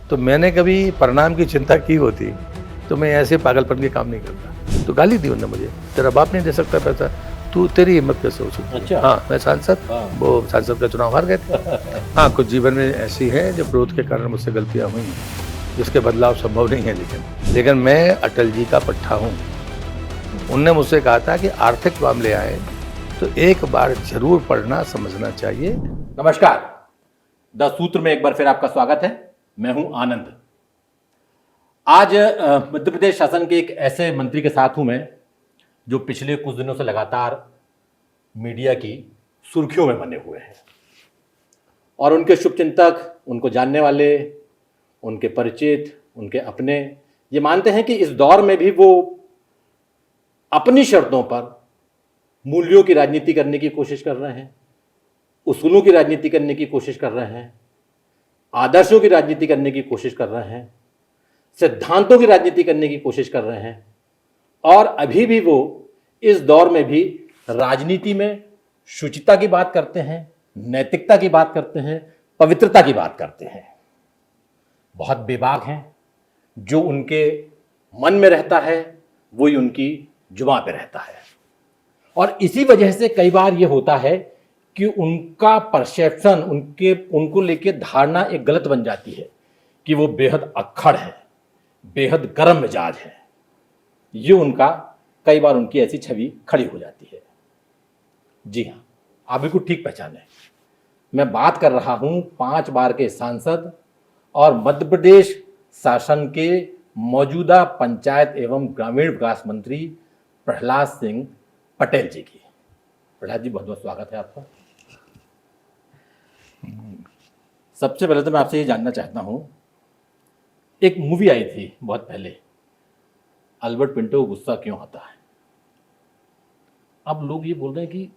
तो मैंने कभी परिणाम की चिंता की होती तो मैं ऐसे पागलपन के काम नहीं करता। तो गाली दी उन्होंने मुझे, तेरा बाप नहीं दे सकता पैसा, तू तेरी हिम्मत कैसे हो सकती है? अच्छा। हाँ, मैं सांसद, वो सांसद का चुनाव हार गए थे। हाँ, कुछ जीवन में ऐसी है जो क्रोध के कारण मुझसे गलतियाँ हुई हैं, जिसके बदलाव संभव नहीं है। लेकिन मैं अटल जी का पट्टा हूँ। उनने मुझसे कहा था कि आर्थिक मामले आए तो एक बार जरूर पढ़ना समझना चाहिए। नमस्कार, द सूत्र में एक बार फिर आपका स्वागत है। मैं हूं आनंद। आज मध्य प्रदेश शासन के एक ऐसे मंत्री के साथ हूं मैं जो पिछले कुछ दिनों से लगातार मीडिया की सुर्खियों में बने हुए हैं और उनके शुभचिंतक, उनको जानने वाले, उनके परिचित, उनके अपने ये मानते हैं कि इस दौर में भी वो अपनी शर्तों पर मूल्यों की राजनीति करने की कोशिश कर रहे हैं, उसूलों की राजनीति करने की कोशिश कर रहे हैं, आदर्शों की राजनीति करने की कोशिश कर रहे हैं, सिद्धांतों की राजनीति करने की कोशिश कर रहे हैं और अभी भी वो इस दौर में भी राजनीति में शुचिता की बात करते हैं, नैतिकता की बात करते हैं, पवित्रता की बात करते हैं। बहुत बेबाक हैं। जो उनके मन में रहता है वही उनकी जुबान पे रहता है और इसी वजह से कई बार ये होता है कि उनका परसेप्शन, उनको लेके धारणा एक गलत बन जाती है कि वो बेहद अक्खड़ है, बेहद गर्म मिजाज है। ये उनका कई बार उनकी ऐसी छवि खड़ी हो जाती है। जी हाँ, आप बिल्कुल ठीक पहचाने। मैं बात कर रहा हूं 5 बार के सांसद और मध्य प्रदेश शासन के मौजूदा पंचायत एवं ग्रामीण विकास मंत्री प्रहलाद सिंह पटेल जी की। प्रहलाद जी, बहुत बहुत स्वागत है आपका। सबसे पहले तो मैं आपसे ये जानना चाहता हूं, एक मूवी आई थी बहुत पहले, अल्बर्ट पिंटो को गुस्सा क्यों आता है। अब लोग ये बोल रहे हैं कि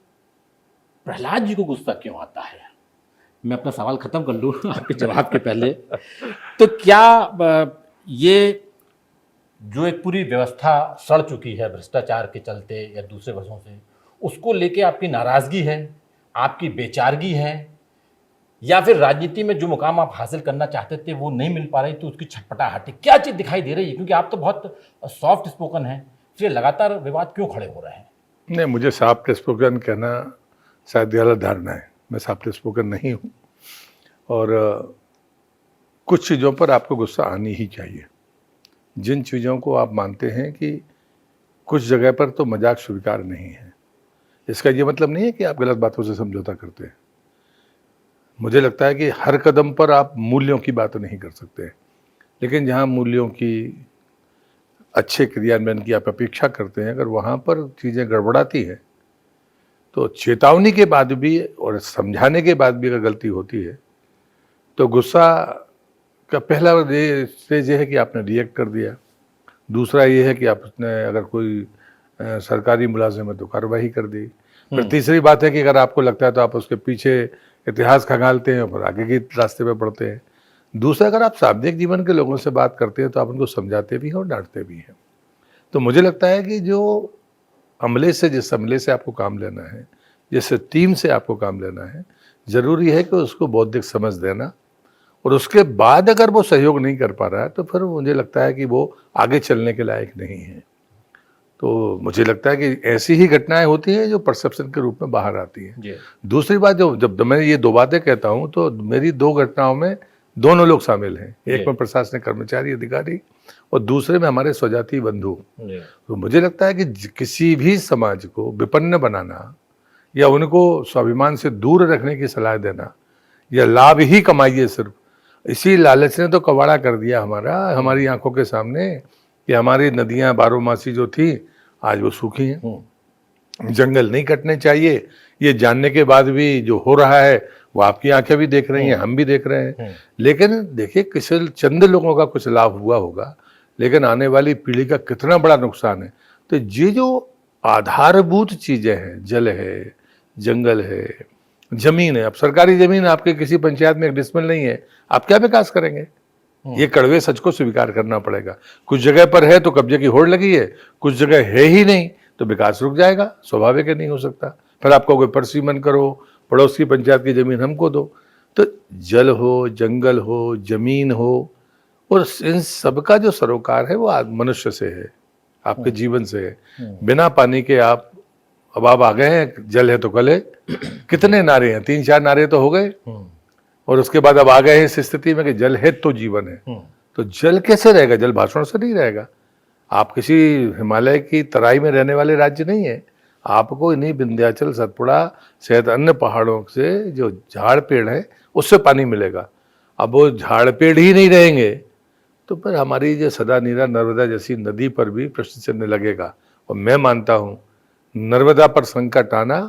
प्रहलाद जी को गुस्सा क्यों आता है। मैं अपना सवाल खत्म कर लूं आपके जवाब के पहले। तो क्या ये जो एक पूरी व्यवस्था सड़ चुकी है भ्रष्टाचार के चलते या दूसरे वजहों से, उसको लेके आपकी नाराजगी है, आपकी बेचारगी है, या फिर राजनीति में जो मुकाम आप हासिल करना चाहते थे वो नहीं मिल पा रही तो उसकी छटपटाहट है, क्या चीज़ दिखाई दे रही है? क्योंकि आप तो बहुत सॉफ्ट स्पोकन हैं, इसलिए लगातार विवाद क्यों खड़े हो रहे हैं? नहीं, मुझे सॉफ्ट स्पोकन कहना शायद गलत धारणा है। मैं सॉफ्ट स्पोकन नहीं हूँ और कुछ चीज़ों पर आपको गुस्सा आनी ही चाहिए। जिन चीज़ों को आप मानते हैं कि कुछ जगह पर तो मजाक स्वीकार नहीं है, इसका ये मतलब नहीं है कि आप गलत बातों से समझौता करते हैं। मुझे लगता है कि हर कदम पर आप मूल्यों की बात नहीं कर सकते, लेकिन जहाँ मूल्यों की अच्छे क्रियान्वयन की आप अपेक्षा करते हैं, अगर वहाँ पर चीज़ें गड़बड़ाती हैं तो चेतावनी के बाद भी और समझाने के बाद भी अगर गलती होती है तो गुस्सा का पहला स्टेज ये है कि आपने रिएक्ट कर दिया। दूसरा ये है कि आपने अगर कोई सरकारी मुलाजिम है तो कार्रवाई कर दी। फिर तीसरी बात है कि अगर आपको लगता है तो आप उसके पीछे इतिहास खंगालते हैं और फिर आगे के रास्ते पे बढ़ते हैं। दूसरा, अगर आप सामाजिक जीवन के लोगों से बात करते हैं तो आप उनको समझाते भी हैं और डांटते भी हैं। तो मुझे लगता है कि जो अमले से, जिस अमले से आपको काम लेना है, जिस टीम से आपको काम लेना है, ज़रूरी है कि उसको बौद्धिक समझ देना और उसके बाद अगर वो सहयोग नहीं कर पा रहा है तो फिर मुझे लगता है कि वो आगे चलने के लायक नहीं है। तो मुझे लगता है कि ऐसी ही घटनाएं होती हैं जो परसेप्शन के रूप में बाहर आती हैं। दूसरी बात, जब मैं ये 2 बातें कहता हूँ तो मेरी 2 घटनाओं में दोनों लोग शामिल हैं। एक में प्रशासनिक कर्मचारी अधिकारी और दूसरे में हमारे स्वजातीय बंधु। तो मुझे लगता है कि किसी भी समाज को विपन्न बनाना या उनको स्वाभिमान से दूर रखने की सलाह देना या लाभ ही कमाइए सिर्फ, इसी लालच ने तो कबाड़ा कर दिया हमारी आंखों के सामने कि हमारी नदियां बारहमासी जो थी आज वो सूखी हैं। जंगल नहीं कटने चाहिए, ये जानने के बाद भी जो हो रहा है वो आपकी आंखें भी देख रही हैं, हम भी देख रहे हैं। लेकिन देखिए, किसी चंद लोगों का कुछ लाभ हुआ होगा, लेकिन आने वाली पीढ़ी का कितना बड़ा नुकसान है। तो ये जो आधारभूत चीजें हैं, जल है, जंगल है, जमीन है। अब सरकारी जमीन आपके किसी पंचायत में 1 डिसमिल नहीं है, आप क्या विकास करेंगे? ये कड़वे सच को स्वीकार करना पड़ेगा। कुछ जगह पर है तो कब्जे की होड़ लगी है, कुछ जगह है ही नहीं तो विकास रुक जाएगा। स्वाभाविक है, नहीं हो सकता। फिर आप कहोगे परसिमन करो, पड़ोस की पंचायत की जमीन हमको दो। तो जल हो, जंगल हो, जमीन हो, और इन सबका जो सरोकार है वो मनुष्य से है, आपके जीवन से है। बिना पानी के अब आप आ गए हैं, जल है तो कल है। कितने नारे हैं, 3-4 नारे तो हो गए, और उसके बाद अब आ गए हैं इस स्थिति में कि जल है तो जीवन है। तो जल कैसे रहेगा? जल भाषण से नहीं रहेगा। आप किसी हिमालय की तराई में रहने वाले राज्य नहीं है, आपको इन्हीं विंध्याचल, सतपुड़ा सहित अन्य पहाड़ों से जो झाड़ पेड़ है उससे पानी मिलेगा। अब वो झाड़ पेड़ ही नहीं रहेंगे तो फिर हमारी जो सदा नीरा नर्मदा जैसी नदी पर भी प्रश्न चिन्ह लगेगा। और मैं मानता हूँ नर्मदा पर संकट आना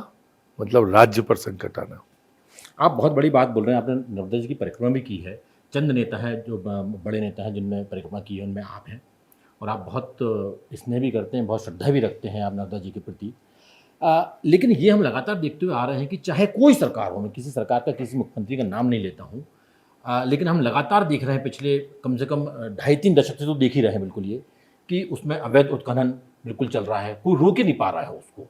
मतलब राज्य पर संकट आना। आप बहुत बड़ी बात बोल रहे हैं। आपने नर्मदा जी की परिक्रमा भी की है। चंद नेता हैं जो बड़े नेता हैं जिनने परिक्रमा की है, उनमें आप हैं, और आप बहुत स्नेह भी करते हैं, बहुत श्रद्धा भी रखते हैं आप नर्मदा जी के प्रति। लेकिन ये हम लगातार देखते हुए आ रहे हैं कि चाहे कोई सरकार हो, मैं किसी सरकार का, किसी मुख्यमंत्री का नाम नहीं लेता हूँ, लेकिन हम लगातार देख रहे हैं पिछले कम से कम 2.5-3 दशक से तो देख ही रहे हैं बिल्कुल ये, कि उसमें अवैध उत्खनन बिल्कुल चल रहा है, कोई रोक ही नहीं पा रहा है उसको।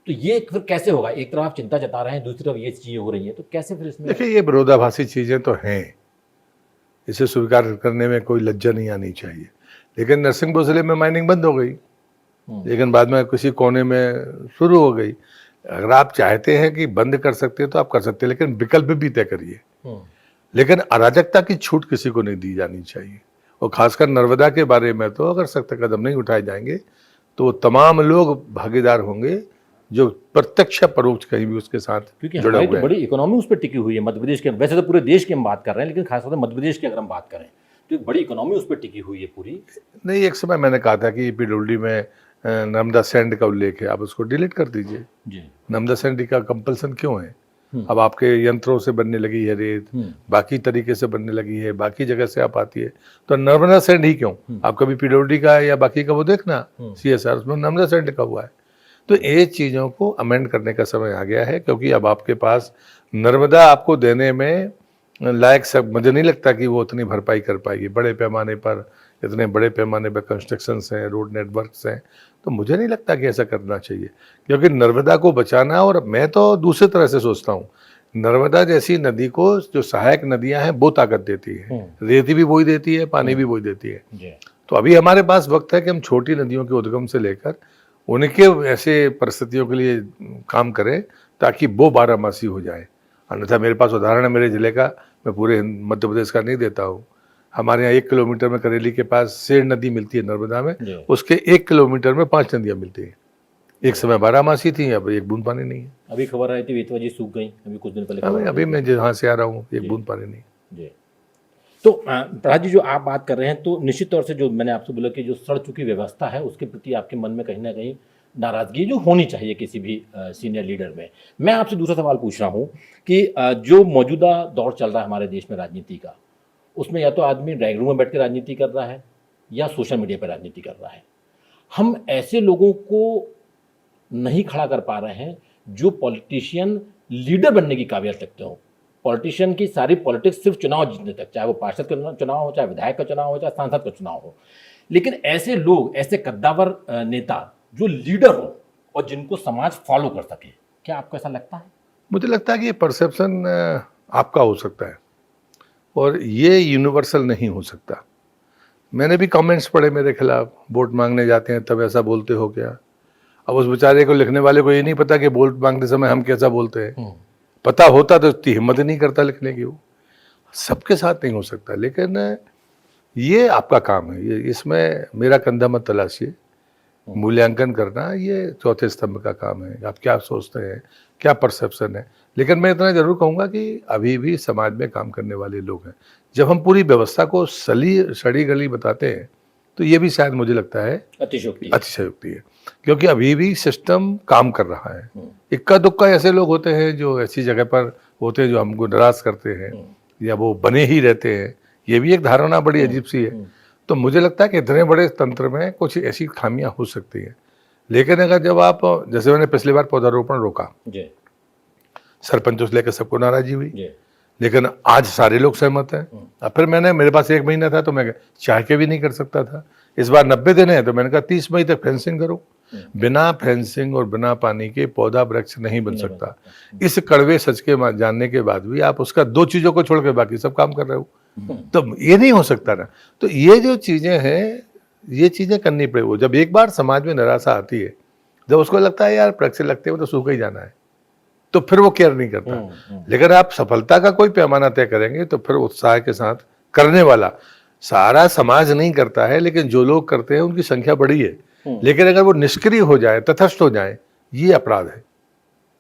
तो ये फिर कैसे होगा? एक तरफ आप चिंता जता रहे हैं, दूसरी तरफ ये चीज़ें हो रही हैं, तो कैसे फिर इसमें? देखिए, ये विरोधाभासी चीज़ें तो हैं, इसे स्वीकार करने में कोई लज्जा नहीं आनी चाहिए। लेकिन नरसिंहपुर जिले में माइनिंग बंद हो गई, लेकिन बाद में किसी कोने में शुरू हो गई। अगर आप चाहते हैं कि बंद कर सकते हैं तो आप कर सकते हैं, लेकिन विकल्प भी तय करिए। लेकिन अराजकता की छूट किसी को नहीं दी जानी चाहिए। और खासकर नर्मदा के बारे में तो अगर सख्त कदम नहीं उठाए जाएंगे तो तमाम लोग भागीदार होंगे जो प्रत्यक्ष परोक्ष कहीं भी उसके साथ क्योंकि जुड़े हमारी हुए तो बड़ी इकोनॉमी उस पर टिकी हुई है मध्य प्रदेश के। वैसे तो पूरे देश की हम बात कर रहे हैं, लेकिन खासतौर से मध्य प्रदेश की अगर हम बात करें तो एक बड़ी इकोनॉमी उस पर टिकी हुई है पूरी। नहीं, एक समय मैंने कहा था कि पीडब्ल्यूडी में नर्मदा सैंड का उल्लेख है, आप उसको डिलीट कर दीजिए। जी। नर्मदा सैंड का कंपल्सन क्यों है? अब आपके यंत्रों से बनने लगी है रेत, बाकी तरीके से बनने लगी है, बाकी जगह से आप आती है, तो नर्मदा सैंड ही क्यों? आप कभी पीडब्ल्यूडी का या बाकी का वो देखना CSR, उसमें नर्मदा सैंड का हुआ है। तो ये चीज़ों को अमेंड करने का समय आ गया है, क्योंकि अब आपके पास नर्मदा आपको देने में लायक सब, मुझे नहीं लगता कि वो उतनी भरपाई कर पाएगी। बड़े पैमाने पर, इतने बड़े पैमाने पर कंस्ट्रक्शंस हैं, रोड नेटवर्क्स हैं, तो मुझे नहीं लगता कि ऐसा करना चाहिए। क्योंकि नर्मदा को बचाना, और मैं तो दूसरी तरह से सोचता हूँ, नर्मदा जैसी नदी को जो सहायक नदियाँ हैं वो ताकत देती है, रेती भी वही देती है, पानी भी वही देती है। तो अभी हमारे पास वक्त है कि हम छोटी नदियों के उद्गम से लेकर उनके ऐसे परिस्थितियों के लिए काम करें ताकि वो बारहमासी हो जाए। अन्यथा मेरे पास उदाहरण है मेरे ज़िले का, मैं पूरे मध्य प्रदेश का नहीं देता हूँ। हमारे यहाँ 1 किलोमीटर में करेली के पास सेठ नदी मिलती है नर्मदा में, उसके 1 किलोमीटर में 5 नदियाँ मिलती हैं। एक समय बारहमासी थी, अब एक बूंद पानी नहीं है। अभी खबर आई थी बेतवा जी सूख गई, अभी कुछ दिन पहले। अभी मैं जहाँ से आ रहा हूँ एक बूंद पानी नहीं। जी। तो प्रहलाद जी, जो आप बात कर रहे हैं, तो निश्चित तौर से जो मैंने आपसे बोला कि जो सड़ चुकी व्यवस्था है उसके प्रति आपके मन में कहीं ना कहीं नाराजगी जो होनी चाहिए किसी भी सीनियर लीडर में। मैं आपसे दूसरा सवाल पूछ रहा हूँ कि जो मौजूदा दौर चल रहा है हमारे देश में राजनीति का, उसमें या तो आदमी ड्राइंग रूम में बैठ कर राजनीति कर रहा है या सोशल मीडिया पर राजनीति कर रहा है। हम ऐसे लोगों को नहीं खड़ा कर पा रहे हैं जो पॉलिटिशियन लीडर बनने की काबिलियत रखते हो। पॉलिटिशियन की सारी पॉलिटिक्स सिर्फ चुनाव जीतने तक, चाहे वो पार्षद का चुनाव हो, चाहे विधायक का चुनाव हो, चाहे सांसद का चुनाव हो। लेकिन ऐसे लोग, ऐसे कद्दावर नेता जो लीडर हो और जिनको समाज फॉलो कर सके, क्या आपको ऐसा लगता है? मुझे लगता है कि ये परसेप्शन आपका हो सकता है और ये यूनिवर्सल नहीं हो सकता। मैंने भी कमेंट्स पढ़े मेरे खिलाफ, वोट मांगने जाते हैं तब ऐसा बोलते हो क्या। अब उस बेचारे को, लिखने वाले को ये नहीं पता कि वोट मांगते समय हम कैसा बोलते हैं। पता होता तो इतनी हिम्मत नहीं करता लिखने की। वो सबके साथ नहीं हो सकता, लेकिन ये आपका काम है, ये इसमें मेरा कंधा मत तलाशिए। मूल्यांकन करना ये चौथे स्तंभ का काम है। आप क्या सोचते हैं, क्या परसेप्शन है। लेकिन मैं इतना जरूर कहूँगा कि अभी भी समाज में काम करने वाले लोग हैं। जब हम पूरी व्यवस्था को सड़ी गली बताते हैं तो ये भी शायद मुझे लगता है अतिशयोक्ति है, क्योंकि अभी भी सिस्टम काम कर रहा है। इक्का दुक्का ऐसे लोग होते हैं जो ऐसी जगह पर होते हैं जो हमको नाराज करते हैं या वो बने ही रहते हैं। ये भी एक धारणा बड़ी अजीब सी है। तो मुझे लगता है कि इतने बड़े तंत्र में कुछ ऐसी खामियां हो सकती हैं। लेकिन अगर जब आप, जैसे मैंने पिछली बार पौधारोपण रोका, सरपंचों से लेकर सबको नाराजी हुई, लेकिन आज सारे लोग सहमत हैं। अब फिर मैंने, मेरे पास 1 महीना था तो मैं चाह के भी नहीं कर सकता था। इस बार 90 दिन है तो मैंने कहा 30 मई तक फेंसिंग करो। बिना फेंसिंग और बिना पानी के पौधा वृक्ष नहीं बन सकता। इस कड़वे सच के जानने के बाद भी आप उसका 2 चीजों को छोड़ के बाकी सब काम कर रहे हो, तो ये नहीं हो सकता ना। तो ये जो चीजें हैं, ये चीजें करनी पड़ेगी। जब एक बार समाज में निराशा आती है, जब उसको लगता है यार वृक्ष लगते हुए तो सूख ही जाना है, तो फिर वो केयर नहीं करता। लेकिन आप सफलता का कोई पैमाना तय करेंगे तो फिर उत्साह के साथ करने वाला, सारा समाज नहीं करता है लेकिन जो लोग करते हैं उनकी संख्या बड़ी है, लेकिन अगर वो निष्क्रिय हो जाए, तटस्थ हो जाए, ये अपराध है।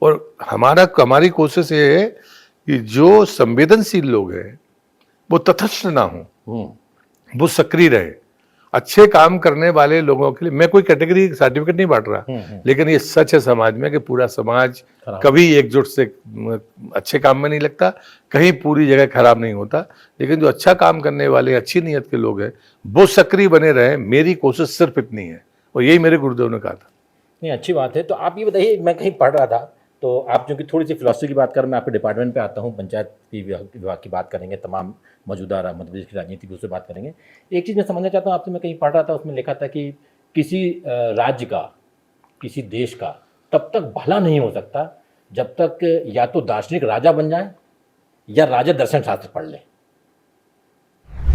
और हमारी कोशिश ये है कि जो संवेदनशील लोग हैं वो तटस्थ ना हो, वो सक्रिय रहे। अच्छे काम करने वाले लोगों के लिए मैं कोई कैटेगरी सर्टिफिकेट नहीं बांट रहा, लेकिन ये सच है समाज में कि पूरा समाज कभी एकजुट से अच्छे काम में नहीं लगता, कहीं पूरी जगह खराब नहीं होता। लेकिन जो अच्छा काम करने वाले, अच्छी नीयत के लोग हैं, वो सक्रिय बने रहे। मेरी कोशिश सिर्फ इतनी है, और यही मेरे गुरुदेव ने कहा था। नहीं, अच्छी बात है। तो आप ये बताइए, मैं कहीं पढ़ रहा था, तो आप जो कि थोड़ी सी फिलॉसफी की बात कर, मैं आपके डिपार्टमेंट पे आता हूँ, पंचायत की विभाग की बात करेंगे, तमाम मौजूदा मध्य प्रदेश की राजनीति की उससे बात करेंगे। एक चीज़ मैं समझना चाहता हूँ आपसे, मैं कहीं पढ़ रहा था, उसमें लिखा था कि किसी राज्य का, किसी देश का तब तक भला नहीं हो सकता जब तक या तो दार्शनिक राजा बन जाए या राजा दर्शन शास्त्र पढ़ ले।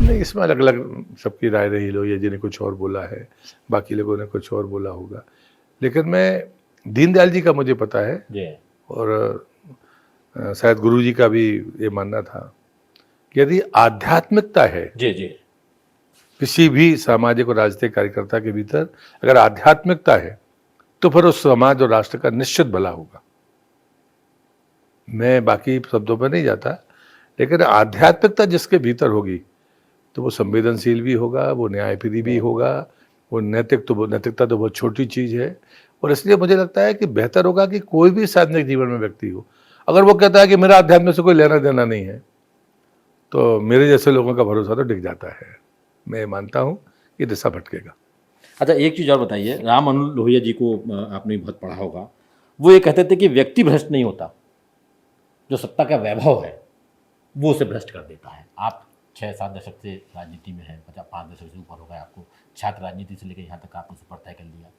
नहीं, इसमें अलग अलग सबकी राय रही लो, ये जिन्हें कुछ और बोला है, बाकी लोगों ने कुछ और बोला होगा, लेकिन मैं दीनदयाल जी का मुझे पता है जी। और शायद गुरु जी का भी ये मानना था कि यदि आध्यात्मिकता है जी जी किसी भी सामाजिक और राजनीतिक कार्यकर्ता के भीतर, अगर आध्यात्मिकता है तो फिर उस समाज और राष्ट्र का निश्चित भला होगा। मैं बाकी शब्दों पर नहीं जाता, लेकिन आध्यात्मिकता जिसके भीतर होगी तो वो संवेदनशील भी होगा, वो न्यायप्रिय भी होगा, वो नैतिकता तो बहुत छोटी चीज़ है। और इसलिए मुझे लगता है कि बेहतर होगा कि कोई भी सार्वजनिक जीवन में व्यक्ति हो, अगर वो कहता है कि मेरा अध्यात्म से कोई लेना देना नहीं है, तो मेरे जैसे लोगों का भरोसा तो डिग जाता है। मैं मानता हूँ कि दिशा भटकेगा। अच्छा, एक चीज़ और बताइए, राम अनुल लोहिया जी को आपने बहुत पढ़ा होगा, वो ये कहते थे कि व्यक्ति भ्रष्ट नहीं होता, जो सत्ता का वैभव है वो उसे भ्रष्ट कर देता है। आप 6-7 दशक से राजनीति में हैं, 5 दशक से ऊपर हो गए आपको, छात्र राजनीति से लेकर यहाँ तक आपने सफर तय कर लिया।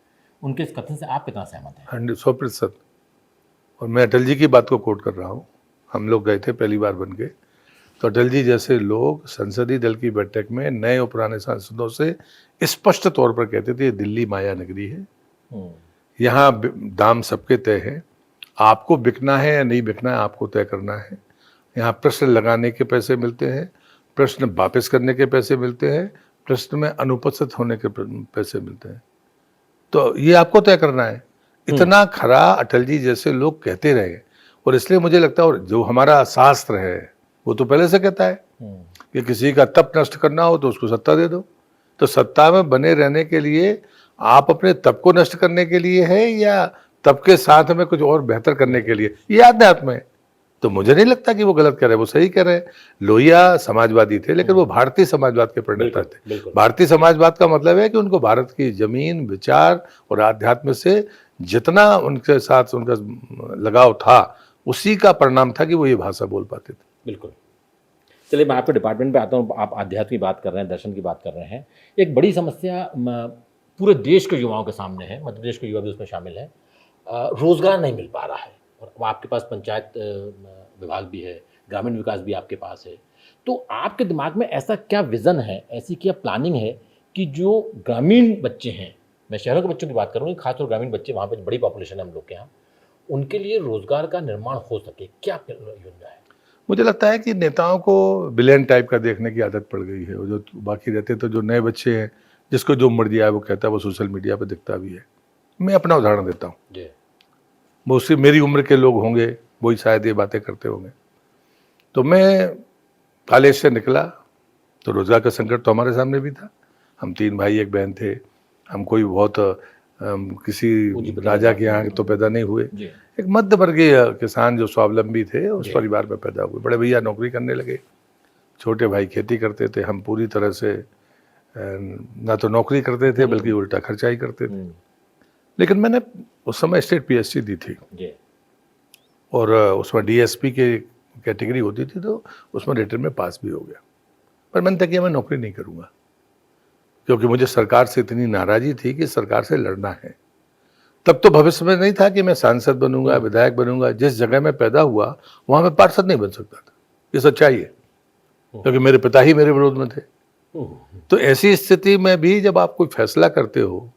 उनके इस कथन से आप कितना सहमत हैं? 100%। और मैं अटल जी की बात को कोट कर रहा हूँ। हम लोग गए थे पहली बार बन के, तो अटल जी जैसे लोग संसदीय दल की बैठक में नए और पुराने सांसदों से स्पष्ट तौर पर कहते थे, दिल्ली माया नगरी है, यहाँ दाम सबके तय है, आपको बिकना है या नहीं बिकना है आपको तय करना है। यहाँ प्रश्न लगाने के पैसे मिलते हैं, प्रश्न वापस करने के पैसे मिलते हैं, प्रश्न में अनुपस्थित होने के पैसे मिलते हैं, तो ये आपको तय करना है। इतना खरा अटल जी जैसे लोग कहते रहे, और इसलिए मुझे लगता है, और जो हमारा शास्त्र है वो तो पहले से कहता है कि किसी का तप नष्ट करना हो तो उसको सत्ता दे दो। तो सत्ता में बने रहने के लिए आप अपने तप को नष्ट करने के लिए है या तप के साथ में कुछ और बेहतर करने के लिए, ये अध्यात्म है। तो मुझे नहीं लगता कि वो गलत कह रहे हैं, वो सही कह रहे हैं। लोहिया समाजवादी थे, लेकिन वो भारतीय समाजवाद के प्रणेता थे। भारतीय समाजवाद का मतलब है कि उनको भारत की जमीन, विचार और आध्यात्म से जितना उनके साथ उनका लगाव था, उसी का परिणाम था कि वो ये भाषा बोल पाते थे। बिल्कुल। चलिए, मैं आपके डिपार्टमेंट पे आता हूँ। आप आध्यात्म की बात कर रहे हैं, दर्शन की बात कर रहे हैं। एक बड़ी समस्या पूरे देश के युवाओं के सामने है, मध्य प्रदेश के युवा भी उसमें शामिल है। रोजगार नहीं मिल पा रहा है, और आपके पास पंचायत विभाग भी है, ग्रामीण विकास भी आपके पास है। तो आपके दिमाग में ऐसा क्या विज़न है, ऐसी क्या प्लानिंग है कि जो ग्रामीण बच्चे हैं, मैं शहरों के बच्चों की बात करूँगी, खासतौर ग्रामीण बच्चे, वहाँ पर बड़ी पॉपुलेशन है हम लोग के यहाँ, उनके लिए रोजगार का निर्माण हो सके, क्या योजना है? मुझे लगता है कि नेताओं को विलेन टाइप का देखने की आदत पड़ गई है, और जो बाकी रहते तो जो नए बच्चे हैं, जिसको जो मर्जी आए वो कहता है, वो सोशल मीडिया पर दिखता भी है। मैं अपना उदाहरण देता हूँ, वो उससे मेरी उम्र के लोग होंगे, वही शायद ये बातें करते होंगे। तो मैं कॉलेज से निकला तो रोजगार का संकट तो हमारे सामने भी था। हम 3 भाई 1 बहन थे, हम कोई बहुत किसी राजा के यहाँ तो पैदा नहीं हुए, एक मध्य वर्गीय किसान जो स्वावलंबी थे उस परिवार में पैदा हुए। बड़े भैया नौकरी करने लगे, छोटे भाई खेती करते थे, हम पूरी तरह से ना तो नौकरी करते थे बल्कि उल्टा खर्चा ही करते थे। लेकिन मैंने उस समय स्टेट पीएचडी दी थी, और उसमें डीएसपी की कैटेगरी होती थी, तो उसमें रिटर्न में पास भी हो गया। पर मैंने तय किया मैं नौकरी नहीं करूँगा, क्योंकि मुझे सरकार से इतनी नाराज़गी थी कि सरकार से लड़ना है। तब तो भविष्य में नहीं था कि मैं सांसद बनूंगा, विधायक बनूंगा। जिस जगह में पैदा हुआ वहां मैं पार्षद नहीं बन सकता था, ये सच्चाई है, क्योंकि मेरे पिता ही मेरे विरोध में थे। तो ऐसी स्थिति में भी जब आप कोई फैसला करते हो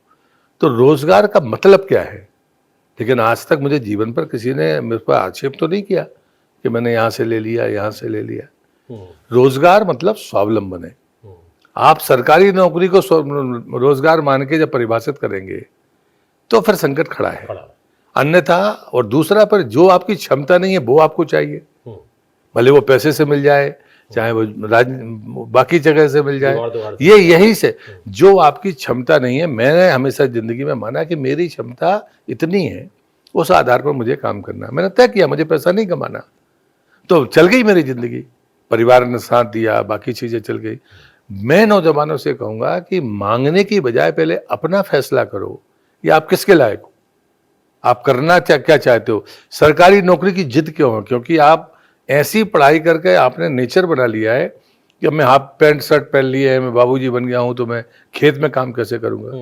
तो रोजगार का मतलब क्या है। लेकिन आज तक मुझे जीवन पर किसी ने मेरे पर आक्षेप तो नहीं किया कि मैंने यहाँ से ले लिया, यहाँ से ले लिया। रोजगार मतलब स्वावलंबन है। आप सरकारी नौकरी को रोजगार मान के जब परिभाषित करेंगे तो फिर संकट खड़ा है। अन्यथा, और दूसरा, पर जो आपकी क्षमता नहीं है वो आपको चाहिए, भले वो पैसे से मिल जाए, चाहे वो बाकी जगह से मिल जाए, ये यही से जो आपकी क्षमता नहीं है। मैंने हमेशा जिंदगी में माना कि मेरी क्षमता इतनी है, उस आधार पर मुझे काम करना है। मैंने तय किया मुझे पैसा नहीं कमाना, तो चल गई मेरी जिंदगी, परिवार ने साथ दिया, बाकी चीजें चल गई। मैं नौजवानों से कहूंगा कि मांगने की बजाय पहले अपना फैसला करो, ये आप किसके लायक हो, आप करना क्या चाहते हो। सरकारी नौकरी की जिद क्यों है? क्योंकि आप ऐसी पढ़ाई करके आपने नेचर बना लिया है कि अब मैं हाफ पैंट शर्ट पहन लिया है, मैं बाबूजी बन गया हूं, तो मैं खेत में काम कैसे करूंगा।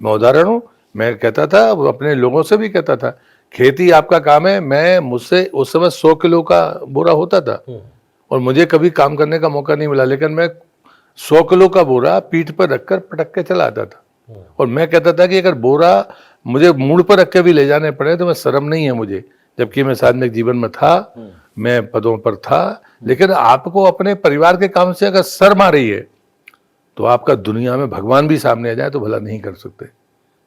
मैं उदाहरण हूं, मैं कहता था, अपने लोगों से भी कहता था, खेती आपका काम है। मैं मुझसे उस समय 100 किलो का बोरा होता था और मुझे कभी काम करने का मौका नहीं मिला, लेकिन मैं 100 किलो का बोरा पीठ पर रखकर पटक के चला आता था। और मैं कहता था कि अगर बोरा मुझे मूड पर रख के भी ले जाने पड़े तो मैं शर्म नहीं है मुझे, जबकि मैं सार्वजनिक जीवन में था, मैं पदों पर था। लेकिन आपको अपने परिवार के काम से अगर शर्म आ रही है तो आपका दुनिया में भगवान भी सामने आ जाए तो भला नहीं कर सकते।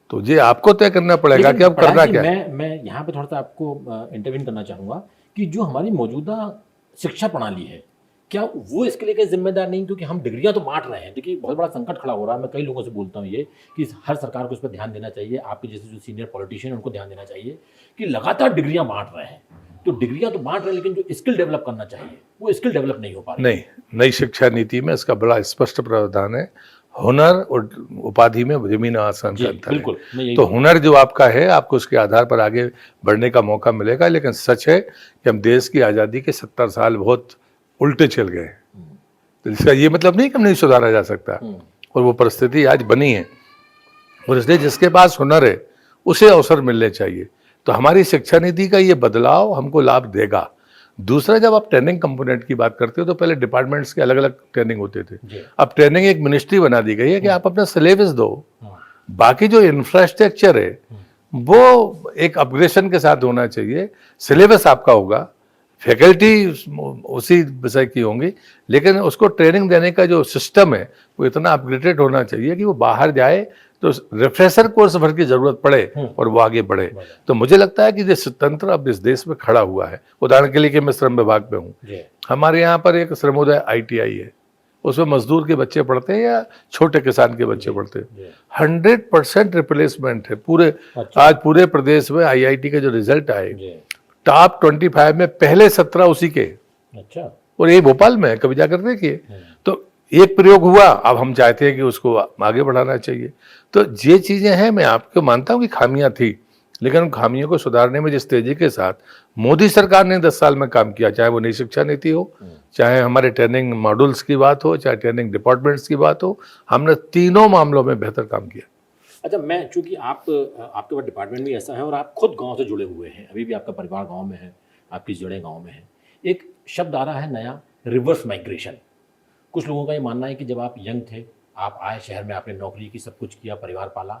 तो ये आपको तय करना पड़ेगा कि अब करना क्या है। मैं यहाँ पे थोड़ा सा आपको इंटरवीन करना चाहूंगा कि जो हमारी मौजूदा शिक्षा प्रणाली है, क्या वो इसके लिए जिम्मेदार नहीं? क्योंकि हम डिग्रियां तो बांट रहे हैं। देखिए, बहुत बड़ा संकट खड़ा हो रहा है। मैं कई लोगों से बोलता हूँ ये कि हर सरकार को इस पर ध्यान देना चाहिए। आपके जैसे जो सीनियर पॉलिटिशियन उनको ध्यान देना चाहिए कि लगातार डिग्रियां बांट रहे हैं, तो डिग्रियां तो बांट रहे हैं, लेकिन जो स्किल डेवलप करना चाहिए वो स्किल डेवलप नहीं हो पा रही। नहीं, नई शिक्षा नीति में इसका बड़ा स्पष्ट प्रावधान है। हुनर और उपाधि में जमीन आसमान का अंतर है। तो हुनर जो आपका है, आपको उसके आधार पर आगे बढ़ने का मौका मिलेगा। लेकिन सच है कि हम देश की आज़ादी के 70 साल बहुत उल्टे चल गए, तो इसका ये मतलब नहीं कि हम नहीं सुधारा जा सकता। और वो परिस्थिति आज बनी है, और इसलिए जिसके पास हुनर है उसे अवसर मिलने चाहिए। तो हमारी शिक्षा नीति का ये बदलाव हमको लाभ देगा। दूसरा, जब आप ट्रेनिंग कंपोनेंट की बात करते हो तो पहले डिपार्टमेंट्स के अलग अलग ट्रेनिंग होते थे। अब ट्रेनिंग एक मिनिस्ट्री बना दी गई है कि आप अपना सिलेबस दो, बाकी जो इंफ्रास्ट्रक्चर है वो एक अपग्रेडेशन के साथ होना चाहिए। सिलेबस आपका होगा, फैकल्टी उसी विषय की होंगी, लेकिन उसको ट्रेनिंग देने का जो सिस्टम है वो इतना अपग्रेडेड होना चाहिए कि वो बाहर जाए तो रिफ्रेशर कोर्स भर की जरूरत पड़े और वो आगे बढ़े। तो मुझे लगता है कि ये तंत्र अब इस देश में खड़ा हुआ है। उदाहरण के लिए कि मैं श्रम विभाग में हूँ, हमारे यहाँ पर एक श्रमोदय ITI है, उसमें मजदूर के बच्चे पढ़ते हैं या छोटे किसान के बच्चे पढ़ते हैं। 100% रिप्लेसमेंट है पूरे। आज पूरे प्रदेश में IIT के जो रिजल्ट आए, टॉप 25 में पहले 17 उसी के। अच्छा। और ये भोपाल में कभी जाकर देखिए। तो एक प्रयोग हुआ, अब हम चाहते हैं कि उसको आगे बढ़ाना चाहिए। तो ये चीजें हैं। मैं आपको मानता हूं कि खामियां थी, लेकिन उन खामियों को सुधारने में जिस तेजी के साथ मोदी सरकार ने 10 साल में काम किया, चाहे वो नई शिक्षा नीति हो, चाहे हमारे ट्रेनिंग मॉड्यूल्स की बात हो, चाहे ट्रेनिंग डिपार्टमेंट्स की बात हो, हमने तीनों मामलों में बेहतर काम किया। अच्छा, मैं चूंकि आपके पास डिपार्टमेंट भी ऐसा है और आप खुद गांव से जुड़े हुए हैं, अभी भी आपका परिवार गांव में है, आपकी जड़ें गांव में है। एक शब्द आ रहा है नया, रिवर्स माइग्रेशन। कुछ लोगों का ये मानना है कि जब आप यंग थे, आप आए शहर में, आपने नौकरी की, सब कुछ किया, परिवार पाला,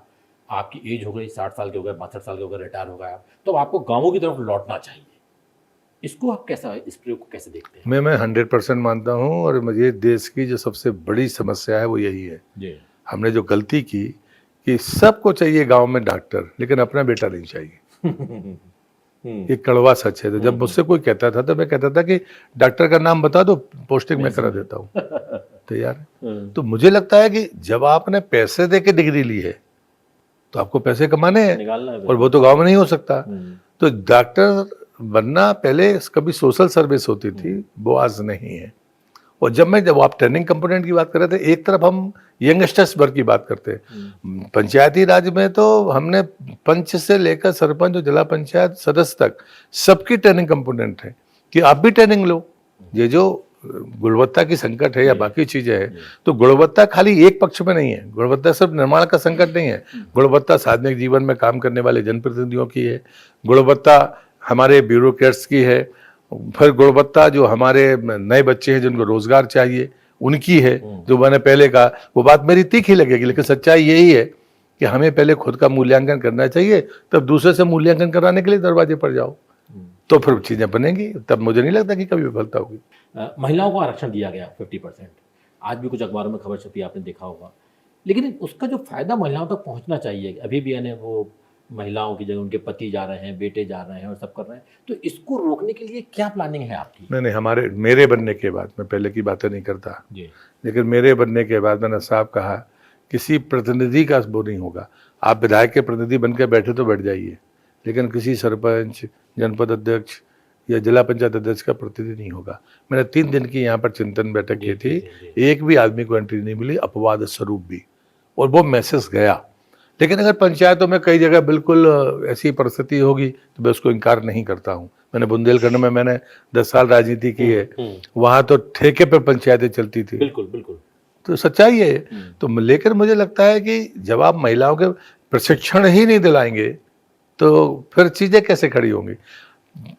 आपकी एज हो गई, 60 साल के हो गए, 62 साल के हो गए, रिटायर हो गए, तो आपको गाँवों की तरफ लौटना चाहिए। इसको आप कैसा, इस प्रयोग को कैसे देखते हैं? मैं 100% मानता हूँ, और मुझे देश की जो सबसे बड़ी समस्या है वो यही है। हमने जो गलती की कि सबको चाहिए गांव में डॉक्टर, लेकिन अपना बेटा नहीं चाहिए। ये कड़वा सच है। तो जब मुझसे कोई कहता था तो मैं कहता था कि डॉक्टर का नाम बता दो, पोस्टिंग मैं करा देता हूँ, तैयार है। तो मुझे लगता है कि जब आपने पैसे दे के डिग्री ली है तो आपको पैसे कमाने हैं, और वो तो गांव में नहीं हो सकता। तो डॉक्टर बनना पहले कभी सोशल सर्विस होती थी, वो आज नहीं है। और जब आप ट्रेनिंग कंपोनेंट की बात कर रहे थे, एक तरफ हम यंगस्टर्स वर्ग की बात करते हैं। पंचायती राज में तो हमने पंच से लेकर सरपंच और जिला पंचायत सदस्य तक सबकी ट्रेनिंग कंपोनेंट है कि आप भी ट्रेनिंग लो। ये जो गुणवत्ता की संकट है या बाकी चीजें हैं, तो गुणवत्ता खाली एक पक्ष में नहीं है। गुणवत्ता सिर्फ निर्माण का संकट नहीं है, गुणवत्ता सार्वजनिक जीवन में काम करने वाले जनप्रतिनिधियों की है, गुणवत्ता हमारे ब्यूरोक्रेट्स की है, फिर गुणवत्ता जो हमारे नए बच्चे हैं जिनको रोजगार चाहिए उनकी है। जो मैंने पहले कहा वो बात मेरी तीखी लगेगी, लेकिन सच्चाई यही है कि हमें पहले खुद का मूल्यांकन करना चाहिए, तब दूसरे से मूल्यांकन कराने के लिए दरवाजे पर जाओ, तो फिर चीजें बनेंगी। तब मुझे नहीं लगता कि कभी विफलता होगी। महिलाओं को आरक्षण दिया गया 50%, आज भी कुछ अखबारों में खबर छपी, आपने देखा होगा, लेकिन उसका जो फायदा महिलाओं तक पहुंचना चाहिए, अभी भी यानी वो महिलाओं की जगह उनके पति जा रहे हैं, बेटे जा रहे हैं और सब कर रहे हैं, तो इसको रोकने के लिए क्या प्लानिंग है आपकी? नहीं, मेरे बनने के बाद, मैं पहले की बातें नहीं करता जी, लेकिन मेरे बनने के बाद मैंने साफ कहा किसी प्रतिनिधि का वो नहीं होगा। आप विधायक के प्रतिनिधि बनकर बैठे तो बैठ जाइए, लेकिन किसी सरपंच, जनपद अध्यक्ष या जिला पंचायत अध्यक्ष का प्रतिनिधि नहीं होगा। मैंने 3 दिन की यहाँ पर चिंतन बैठक की थी, एक भी आदमी को एंट्री नहीं मिली, अपवाद स्वरूप भी, और वो मैसेज गया। लेकिन अगर पंचायतों में कई जगह बिल्कुल ऐसी परिस्थिति होगी तो मैं उसको इनकार नहीं करता हूँ। मैंने बुंदेलखंड में मैंने 10 साल राजनीति की है, वहाँ तो ठेके पर पंचायतें चलती थी। बिल्कुल बिल्कुल, तो सच्चाई है। तो लेकिन मुझे लगता है कि जब आप महिलाओं के प्रशिक्षण ही नहीं दिलाएंगे तो फिर चीजें कैसे खड़ी होंगी।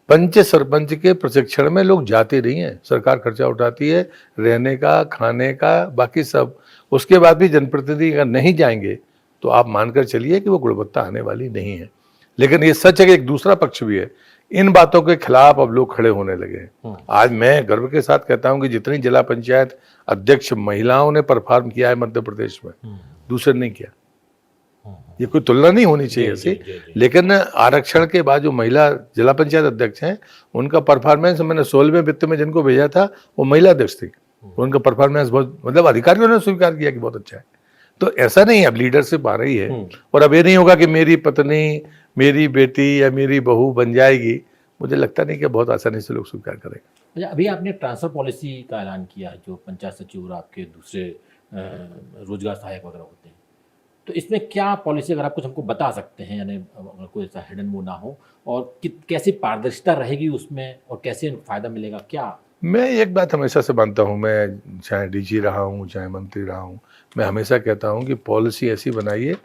पंच सरपंच के प्रशिक्षण में लोग जाते नहीं हैं, सरकार खर्चा उठाती है रहने का, खाने का, बाकी सब। उसके बाद भी जनप्रतिनिधि अगर नहीं जाएंगे तो आप मानकर चलिए कि वो गुणवत्ता आने वाली नहीं है। लेकिन ये सच है कि एक दूसरा पक्ष भी है, इन बातों के खिलाफ अब लोग खड़े होने लगे हैं। आज मैं गर्व के साथ कहता हूं कि जितनी जिला पंचायत अध्यक्ष महिलाओं ने परफॉर्म किया है मध्य प्रदेश में, दूसरे नहीं किया। ये कोई तुलना नहीं होनी चाहिए ऐसी, लेकिन आरक्षण के बाद जो महिला जिला पंचायत अध्यक्ष हैं उनका परफॉर्मेंस, मैंने 16वें वित्त में जिनको भेजा था वो महिला अध्यक्ष थी, उनका परफॉर्मेंस बहुत, मतलब अधिकारियों ने स्वीकार किया कि बहुत अच्छा है। तो ऐसा नहीं है, अब लीडरशिप आ रही है। और अब ये नहीं होगा कि मेरी पत्नी, मेरी बेटी या मेरी बहू बन जाएगी, मुझे लगता नहीं कि बहुत आसानी से लोग स्वीकार करेंगे। अच्छा, अभी आपने ट्रांसफर पॉलिसी का ऐलान किया है, जो पंचायत सचिव और आपके दूसरे रोजगार सहायक वगैरह होते हैं, तो इसमें क्या पॉलिसी, अगर आप कुछ हमको बता सकते हैं, यानी अगर कोई ऐसा हिडन वो ना हो, और कैसी पारदर्शिता रहेगी उसमें और कैसे फायदा मिलेगा क्या? मैं एक बात हमेशा से मानता हूँ, मैं चाहे डीजी रहा हूँ चाहे मंत्री रहा हूँ, मैं हमेशा कहता हूँ कि पॉलिसी ऐसी बनाइए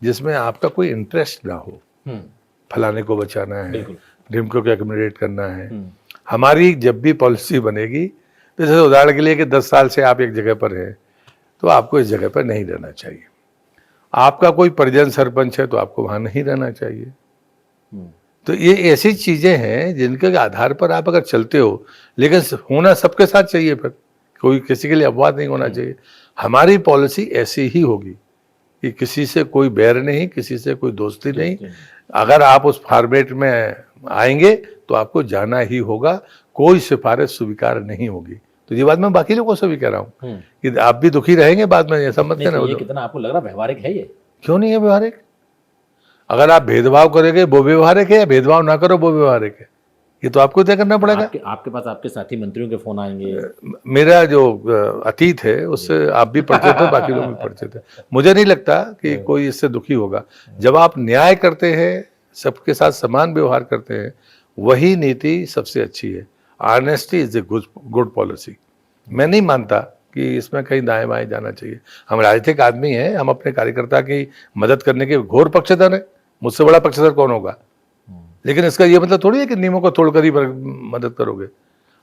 जिसमें आपका कोई इंटरेस्ट ना हो। फलाने को बचाना है, ढिमको को एक्यूमुलेट करना है। हमारी जब भी पॉलिसी बनेगी, तो जैसे उदाहरण के लिए कि 10 साल से आप एक जगह पर हैं तो आपको इस जगह पर नहीं रहना चाहिए। आपका कोई परिजन सरपंच है तो आपको वहाँ नहीं रहना चाहिए। तो ये ऐसी चीजें हैं जिनके आधार पर आप अगर चलते हो, लेकिन होना सबके साथ चाहिए, फिर कोई किसी के लिए अपवाद नहीं होना चाहिए। हमारी पॉलिसी ऐसी ही होगी कि किसी से कोई बैर नहीं, किसी से कोई दोस्ती नहीं। अगर आप उस फॉर्मेट में आएंगे तो आपको जाना ही होगा, कोई सिफारिश स्वीकार नहीं होगी। तो ये बात मैं बाकी लोगों से भी कह रहा हूँ कि आप भी दुखी रहेंगे बाद में, ऐसा मत कहना। ये कितना आपको लग रहा व्यवहारिक है ये? क्यों नहीं है व्यवहारिक? अगर आप भेदभाव करेंगे वो व्यवहारिक है, या भेदभाव ना करो वो व्यवहारिक है, ये तो आपको तय करना पड़ेगा। आपके पास आपके साथी मंत्रियों के फोन आएंगे। मेरा जो अतीत है उससे आप भी परिचित हो, बाकी लोग भी परिचित है। मुझे नहीं लगता कि कोई इससे दुखी होगा। जब आप न्याय करते हैं, सबके साथ समान व्यवहार करते हैं, वही नीति सबसे अच्छी है। Honesty is a good policy. मैं नहीं मानता कि इसमें कहीं दाएं बाएं जाना चाहिए। हम राजनीतिक आदमी हैं, हम अपने कार्यकर्ता की मदद करने के घोर पक्षधर हैं, मुझसे बड़ा पक्षधर कौन होगा। लेकिन इसका ये मतलब थोड़ी है कि नियमों को तोड़कर ही मदद करोगे।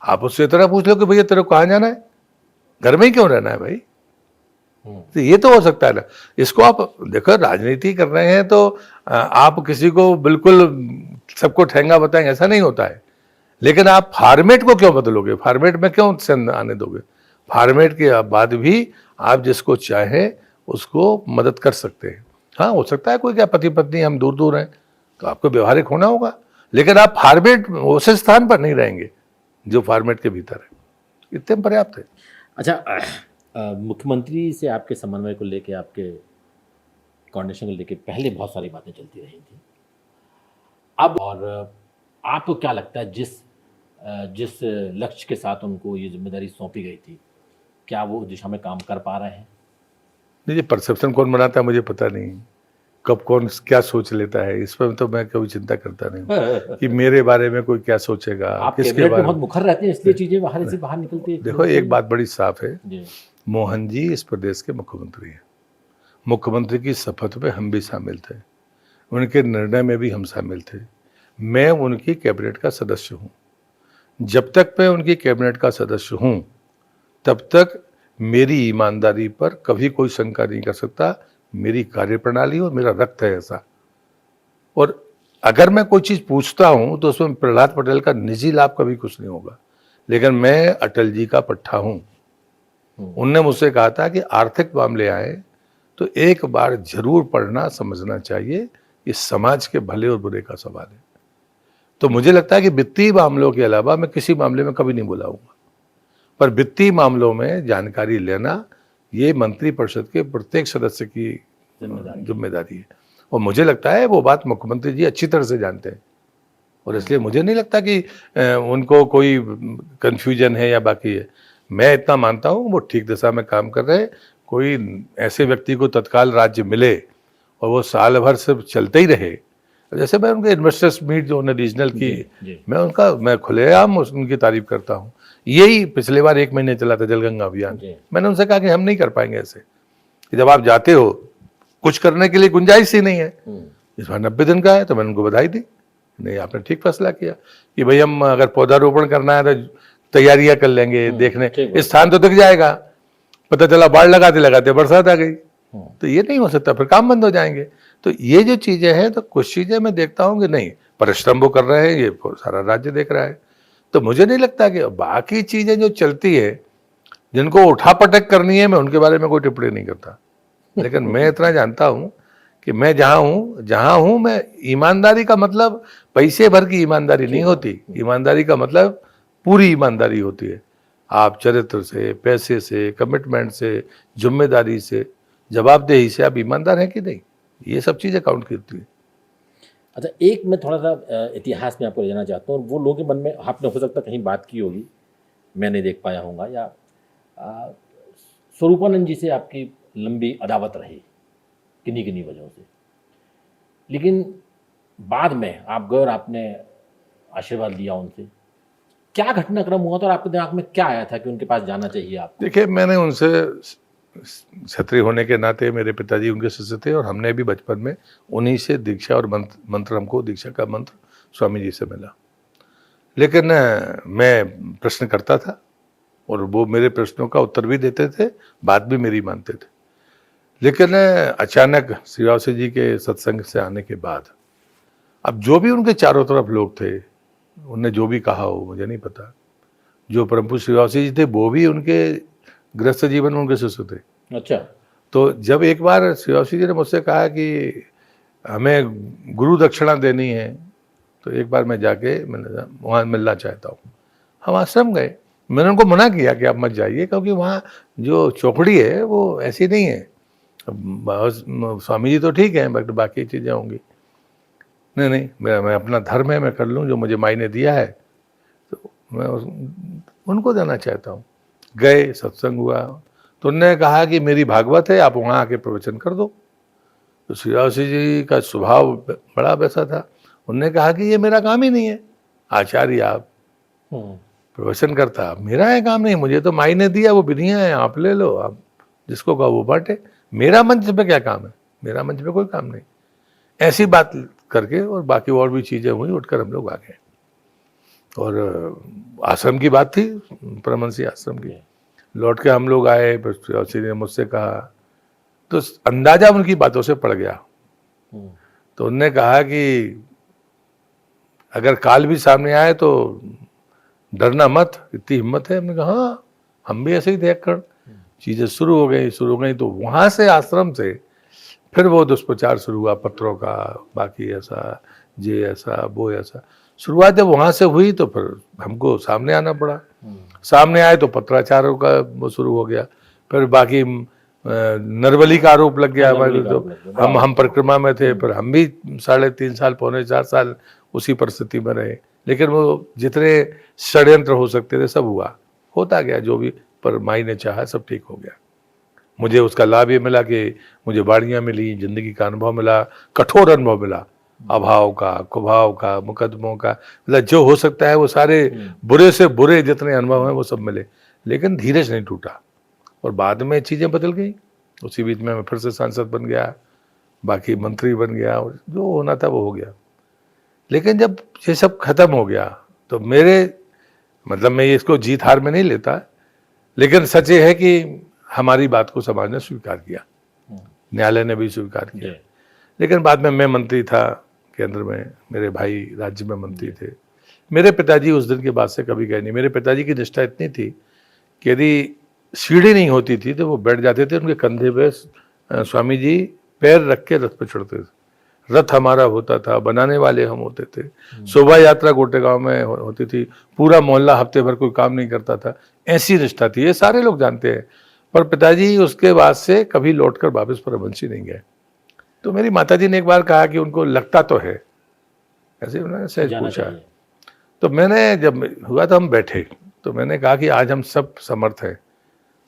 आप उससे इतना पूछ लो कि भैया तेरे को कहाँ जाना है, घर में ही क्यों रहना है भाई। तो ये तो हो सकता है ना। इसको आप देखो, राजनीति कर रहे हैं तो आप किसी को बिल्कुल सबको ठेंगा बताएंगे, ऐसा नहीं होता है। लेकिन आप फॉर्मेट को क्यों बदलोगे, फॉर्मेट में क्यों आने दोगे। फॉर्मेट के बाद भी आप जिसको चाहे उसको मदद कर सकते हैं। हाँ, हो सकता है कोई क्या पति पत्नी हम दूर दूर हैं तो आपको व्यवहारिक होना होगा, लेकिन आप फॉर्मेट उस स्थान पर नहीं रहेंगे जो फॉर्मेट के भीतर है। इतने पर्याप्त है। अच्छा, मुख्यमंत्री से आपके समन्वय को लेके, आपके कोऑर्डिनेशन को लेके पहले बहुत सारी बातें चलती रही थी। अब और आपको क्या लगता है, जिस लक्ष्य के साथ उनको ये जिम्मेदारी सौंपी गई थी, क्या वो उस दिशा में काम कर पा रहे हैं? नहीं, ये परसेप्शन कौन बनाता है मुझे पता नहीं। कब कौन क्या सोच लेता है, इस पर तो मैं कभी चिंता करता नहीं हूँ कि मेरे बारे में कोई क्या सोचेगा, आप किसके कैबिनेट में बारे बहुत में। मुखर रहते हैं, इसलिए चीजें बाहर से बाहर निकलती है। देखो एक बात बड़ी साफ है, जी मोहन जी इस प्रदेश के मुख्यमंत्री हैं। मुख्यमंत्री की शपथ में हम भी शामिल थे, उनके निर्णय में भी हम शामिल थे। मैं उनकी कैबिनेट का सदस्य हूँ। जब तक मैं उनकी कैबिनेट का सदस्य हूँ तब तक मेरी ईमानदारी पर कभी कोई शंका नहीं कर सकता। मेरी कार्यप्रणाली और मेरा रक्त है ऐसा। और अगर मैं कोई चीज़ पूछता हूँ तो उसमें प्रहलाद पटेल का निजी लाभ कभी कुछ नहीं होगा, लेकिन मैं अटल जी का पट्टा हूँ। उनने मुझसे कहा था कि आर्थिक मामले आए तो एक बार जरूर पढ़ना समझना चाहिए, ये समाज के भले और बुरे का सवाल है। तो मुझे लगता है कि वित्तीय मामलों के अलावा मैं किसी मामले में कभी नहीं बुलाऊंगा, पर वित्तीय मामलों में जानकारी लेना ये मंत्रिपरिषद के प्रत्येक सदस्य की जिम्मेदारी है। और मुझे लगता है वो बात मुख्यमंत्री जी अच्छी तरह से जानते हैं, और इसलिए मुझे नहीं लगता कि उनको कोई कंफ्यूजन है या बाकी है। मैं इतना मानता हूँ वो ठीक दिशा में काम कर रहे हैं। कोई ऐसे व्यक्ति को तत्काल राज्य मिले और वो साल भर सिर्फ चलते ही रहे, जैसे मैं उनके इन्वेस्टर्स मीट जो उन्होंने रीजनल की, मैं खुलेआम उनकी तारीफ करता हूँ। यही पिछले बार 1 महीने चला था जलगंगा अभियान। मैंने उनसे कहा कि हम नहीं कर पाएंगे ऐसे, कि जब आप जाते हो कुछ करने के लिए गुंजाइश ही नहीं है। इस बार 90 दिन का है, तो मैंने उनको बधाई दी। नहीं, आपने ठीक फैसला किया कि भाई हम अगर पौधारोपण करना है तो तैयारियां कर लेंगे, देखने स्थान तो दिख जाएगा। पता चला बाढ़ लगाते लगाते बरसात आ गई, तो ये नहीं हो सकता, फिर काम बंद हो जाएंगे। तो ये जो चीजें हैं, तो कुछ चीजें मैं देखता हूँ कि नहीं, परिश्रम वो कर रहे हैं, ये सारा राज्य देख रहा है। तो मुझे नहीं लगता कि बाकी चीजें जो चलती है जिनको उठापटक करनी है, मैं उनके बारे में कोई टिप्पणी नहीं करता। लेकिन मैं इतना जानता हूं कि मैं जहां हूं मैं ईमानदारी का मतलब पैसे भर की ईमानदारी नहीं होती। ईमानदारी का मतलब पूरी ईमानदारी होती है। आप चरित्र से, पैसे से, कमिटमेंट से, जिम्मेदारी से, जवाबदेही से आप ईमानदार हैं कि नहीं, ये सब चीजें काउंट करती है। अच्छा, एक मैं थोड़ा सा इतिहास में आपको ले जाना चाहता हूँ। वो लोगों के मन में आपने हो सकता कहीं बात की होगी, मैं नहीं देख पाया हूँगा, या स्वरूपानंद जी से आपकी लंबी अदावत रही किन्हीं किन्हीं वजहों से, लेकिन बाद में आप गए और आपने आशीर्वाद लिया उनसे। क्या घटनाक्रम हुआ था और आपके दिमाग में क्या आया था कि उनके पास जाना चाहिए आपको? देखिए, मैंने उनसे क्षत्रिय होने के नाते, मेरे पिताजी उनके शिष्य थे और हमने भी बचपन में उन्हीं से दीक्षा और मंत्र हमको दीक्षा का मंत्र स्वामी जी से मिला। लेकिन मैं प्रश्न करता था और वो मेरे प्रश्नों का उत्तर भी देते थे, बात भी मेरी मानते थे। लेकिन अचानक श्रीवासी जी के सत्संग से आने के बाद, अब जो भी उनके चारों तरफ लोग थे, उनने जो भी कहा हो मुझे नहीं पता, जो परम पूज्य श्रीवासी जी थे वो भी उनके गृहस्थ जीवन में उनके शिष्य थे। अच्छा। तो जब एक बार श्रीवासी जी ने मुझसे कहा कि हमें गुरु दक्षिणा देनी है, तो एक बार मैं जाके मैंने वहाँ मिलना चाहता हूँ। हम आश्रम गए, मैंने उनको मना किया कि आप मत जाइए, क्योंकि वहाँ जो चौकड़ी है वो ऐसी नहीं है। स्वामी जी तो ठीक है, बट बाकी चीज़ें होंगी। नहीं, मैं अपना धर्म है, मैं कर लूँ जो मुझे मायने दिया है, तो मैं उनको देना चाहता हूँ। गए, सत्संग हुआ, तो उन्होंने कहा कि मेरी भागवत है, आप वहाँ आके प्रवचन कर दो। तो श्रीवासी जी का स्वभाव बड़ा वैसा था, उन्होंने कहा कि ये मेरा काम ही नहीं है, आचार्य आप प्रवचन करता, मेरा है काम नहीं, मुझे तो मायने दिया, वो विधियाँ हैं, आप ले लो, आप जिसको कहा वो बांटे, मेरा मंच पे क्या काम है, मेरा मंच पे कोई काम नहीं। ऐसी बात करके और बाकी और भी चीज़ें हुई, उठकर हम लोग आ गए। और आश्रम की बात थी, परमहंसी आश्रम की। लौट के हम लोग आए, श्री ने मुझसे कहा, तो अंदाजा उनकी बातों से पड़ गया। तो उनने कहा कि अगर काल भी सामने आए तो डरना मत, इतनी हिम्मत है। हमने कहा हाँ, हम भी ऐसे ही थे। कर चीज़ें शुरू हो गई। तो वहाँ से, आश्रम से फिर वो दुष्प्रचार शुरू हुआ पत्रों का, बाकी ऐसा, ये ऐसा, वो ऐसा। शुरुआत जब वहाँ से हुई तो फिर हमको सामने आना पड़ा। सामने आए तो पत्राचारों का वो शुरू हो गया। फिर बाकी नरबली का आरोप लग गया हमारे, तो हम परिक्रमा में थे, फिर हम भी 3.5 साल, पौने 4 साल उसी परिस्थिति में रहे। लेकिन वो जितने षड्यंत्र हो सकते थे सब होता गया, जो भी पर माई ने चाहा सब ठीक हो गया। मुझे उसका लाभ ये मिला कि मुझे बाड़ियाँ मिली, ज़िंदगी का अनुभव मिला, कठोर अनुभव मिला, अभाव का, कुभाव का, मुकदमों का, मतलब जो हो सकता है वो सारे बुरे से बुरे जितने अनुभव हैं वो सब मिले, लेकिन धीरज नहीं टूटा। और बाद में चीज़ें बदल गई। उसी बीच में मैं फिर से सांसद बन गया, बाकी मंत्री बन गया, और जो होना था वो हो गया। लेकिन जब ये सब खत्म हो गया तो मेरे, मतलब मैं इसको जीत हार में नहीं लेता, लेकिन सच ये है कि हमारी बात को समाज ने स्वीकार किया, न्यायालय ने भी स्वीकार किया। लेकिन बाद में मैं मंत्री था केंद्र में, मेरे भाई राज्य में मंत्री थे। मेरे पिताजी उस दिन के बाद से कभी गए नहीं। मेरे पिताजी की निष्ठा इतनी थी कि यदि सीढ़ी नहीं होती थी तो वो बैठ जाते थे, उनके कंधे पे स्वामी जी पैर रख के रथ पे चढ़ते थे। रथ हमारा होता था, बनाने वाले हम होते थे। शोभा यात्रा गोटेगांव में होती थी, पूरा मोहल्ला हफ्ते भर कोई काम नहीं करता था। ऐसी निष्ठा थी, ये सारे लोग जानते हैं। पर पिताजी उसके बाद से कभी लौटकर वापस परमहंसी नहीं गए। तो मेरी माताजी ने एक बार कहा कि उनको लगता तो है, ऐसे उन्होंने सहज पूछा। तो मैंने, जब हुआ तो हम बैठे, तो मैंने कहा कि आज हम सब समर्थ हैं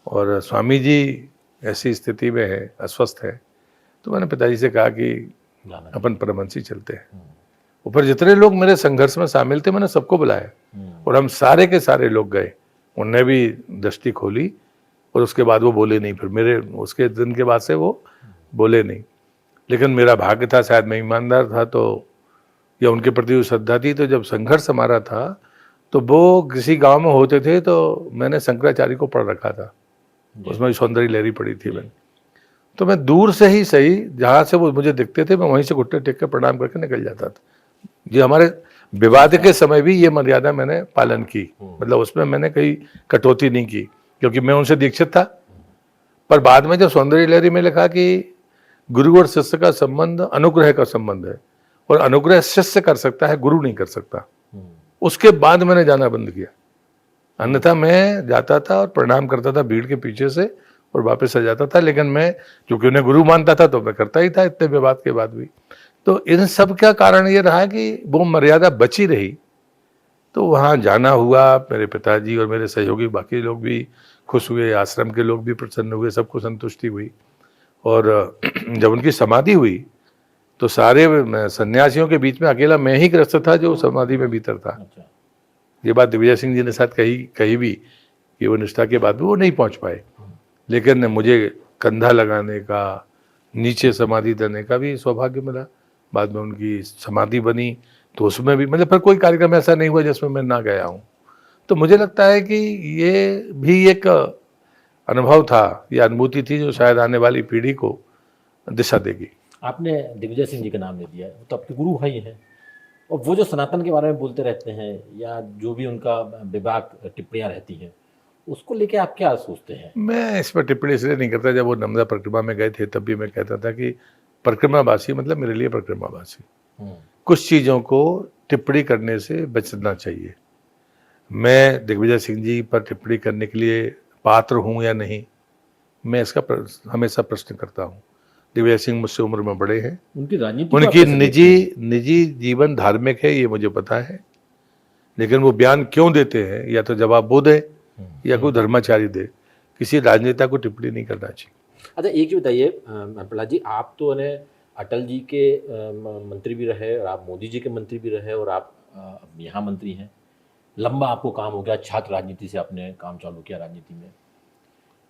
और स्वामी जी ऐसी स्थिति में है, अस्वस्थ है। तो मैंने पिताजी से कहा कि अपन परमहंसी चलते हैं। ऊपर जितने लोग मेरे संघर्ष में शामिल थे मैंने सबको बुलाया और हम सारे के सारे लोग गए। उनने भी दृष्टि खोली और उसके बाद वो बोले नहीं। फिर मेरे उसके दिन के बाद से वो बोले नहीं। लेकिन मेरा भाग्य था, शायद मैं ईमानदार था तो, या उनके प्रति श्रद्धा थी। तो जब संघर्ष हमारा था तो वो किसी गांव में होते थे, तो मैंने शंकराचार्य को पढ़ रखा था, उसमें सौंदर्य लहरी पढ़ी थी मैंने। तो मैं दूर से ही सही, जहाँ से वो मुझे दिखते थे, मैं वहीं से घुटने टेक कर प्रणाम करके निकल जाता था। ये हमारे विवाद के समय भी ये मर्यादा मैंने पालन की, मतलब उसमें मैंने कहीं कटौती नहीं की, क्योंकि मैं उनसे दीक्षित था। पर बाद में जब सौंदर्य लहरी में लिखा कि गुरु और शिष्य का संबंध अनुग्रह का संबंध है, और अनुग्रह शिष्य कर सकता है, गुरु नहीं कर सकता, उसके बाद मैंने जाना बंद किया। अन्यथा मैं जाता था और प्रणाम करता था भीड़ के पीछे से और वापस आ जाता था। लेकिन मैं क्योंकि उन्हें गुरु मानता था तो मैं करता ही था, इतने विवाद के बाद भी। तो इन सब का कारण ये रहा कि वो मर्यादा बची रही, तो वहाँ जाना हुआ। मेरे पिताजी और मेरे सहयोगी बाकी लोग भी खुश हुए, आश्रम के लोग भी प्रसन्न हुए, सबको संतुष्टि हुई। और जब उनकी समाधि हुई तो सारे सन्यासियों के बीच में अकेला मैं ही ग्रस्त था जो समाधि में भीतर था। ये बात दिग्विजय सिंह जी ने साथ कही भी कि वो निष्ठा के बाद भी वो नहीं पहुंच पाए, लेकिन मुझे कंधा लगाने का, नीचे समाधि देने का भी सौभाग्य मिला। बाद में उनकी समाधि बनी तो उसमें भी, मतलब फिर कोई कार्यक्रम ऐसा नहीं हुआ जिसमें मैं ना गया हूँ। तो मुझे लगता है कि ये भी एक अनुभव था, या अनुभूति थी जो शायद आने वाली पीढ़ी को दिशा देगी। आपने दिग्विजय सिंह जी का नाम ले दिया, वो तो आपके गुरु भाई हैं, और वो जो सनातन के बारे में बोलते रहते हैं या जो भी उनका विभाग टिप्पणियाँ रहती हैं, उसको लेके आप क्या सोचते हैं? मैं इस पर टिप्पणी इसलिए नहीं करता, जब वो नर्मदा परिक्रमा में गए थे तब भी मैं कहता था कि परिक्रमावासी मतलब मेरे लिए परिक्रमावासी। कुछ चीज़ों को टिप्पणी करने से बचना चाहिए। मैं दिग्विजय सिंह जी पर टिप्पणी करने के लिए पात्र हूँ या नहीं, मैं इसका हमेशा प्रश्न करता हूँ। दिग्विजय सिंह मुझसे उम्र में बड़े हैं, उनकी राजनीति, उनकी निजी जीवन धार्मिक है ये मुझे पता है, लेकिन वो बयान क्यों देते हैं, या तो जवाब वो दे या कोई धर्माचार्य दे, किसी राजनेता को टिप्पणी नहीं करना चाहिए। अच्छा, एक चीज बताइए प्रहलाद जी, आप तो अटल जी के मंत्री भी रहे और आप मोदी जी के मंत्री भी रहे और आप यहाँ मंत्री हैं, लंबा आपको काम हो गया, छात्र राजनीति से आपने काम चालू किया राजनीति में।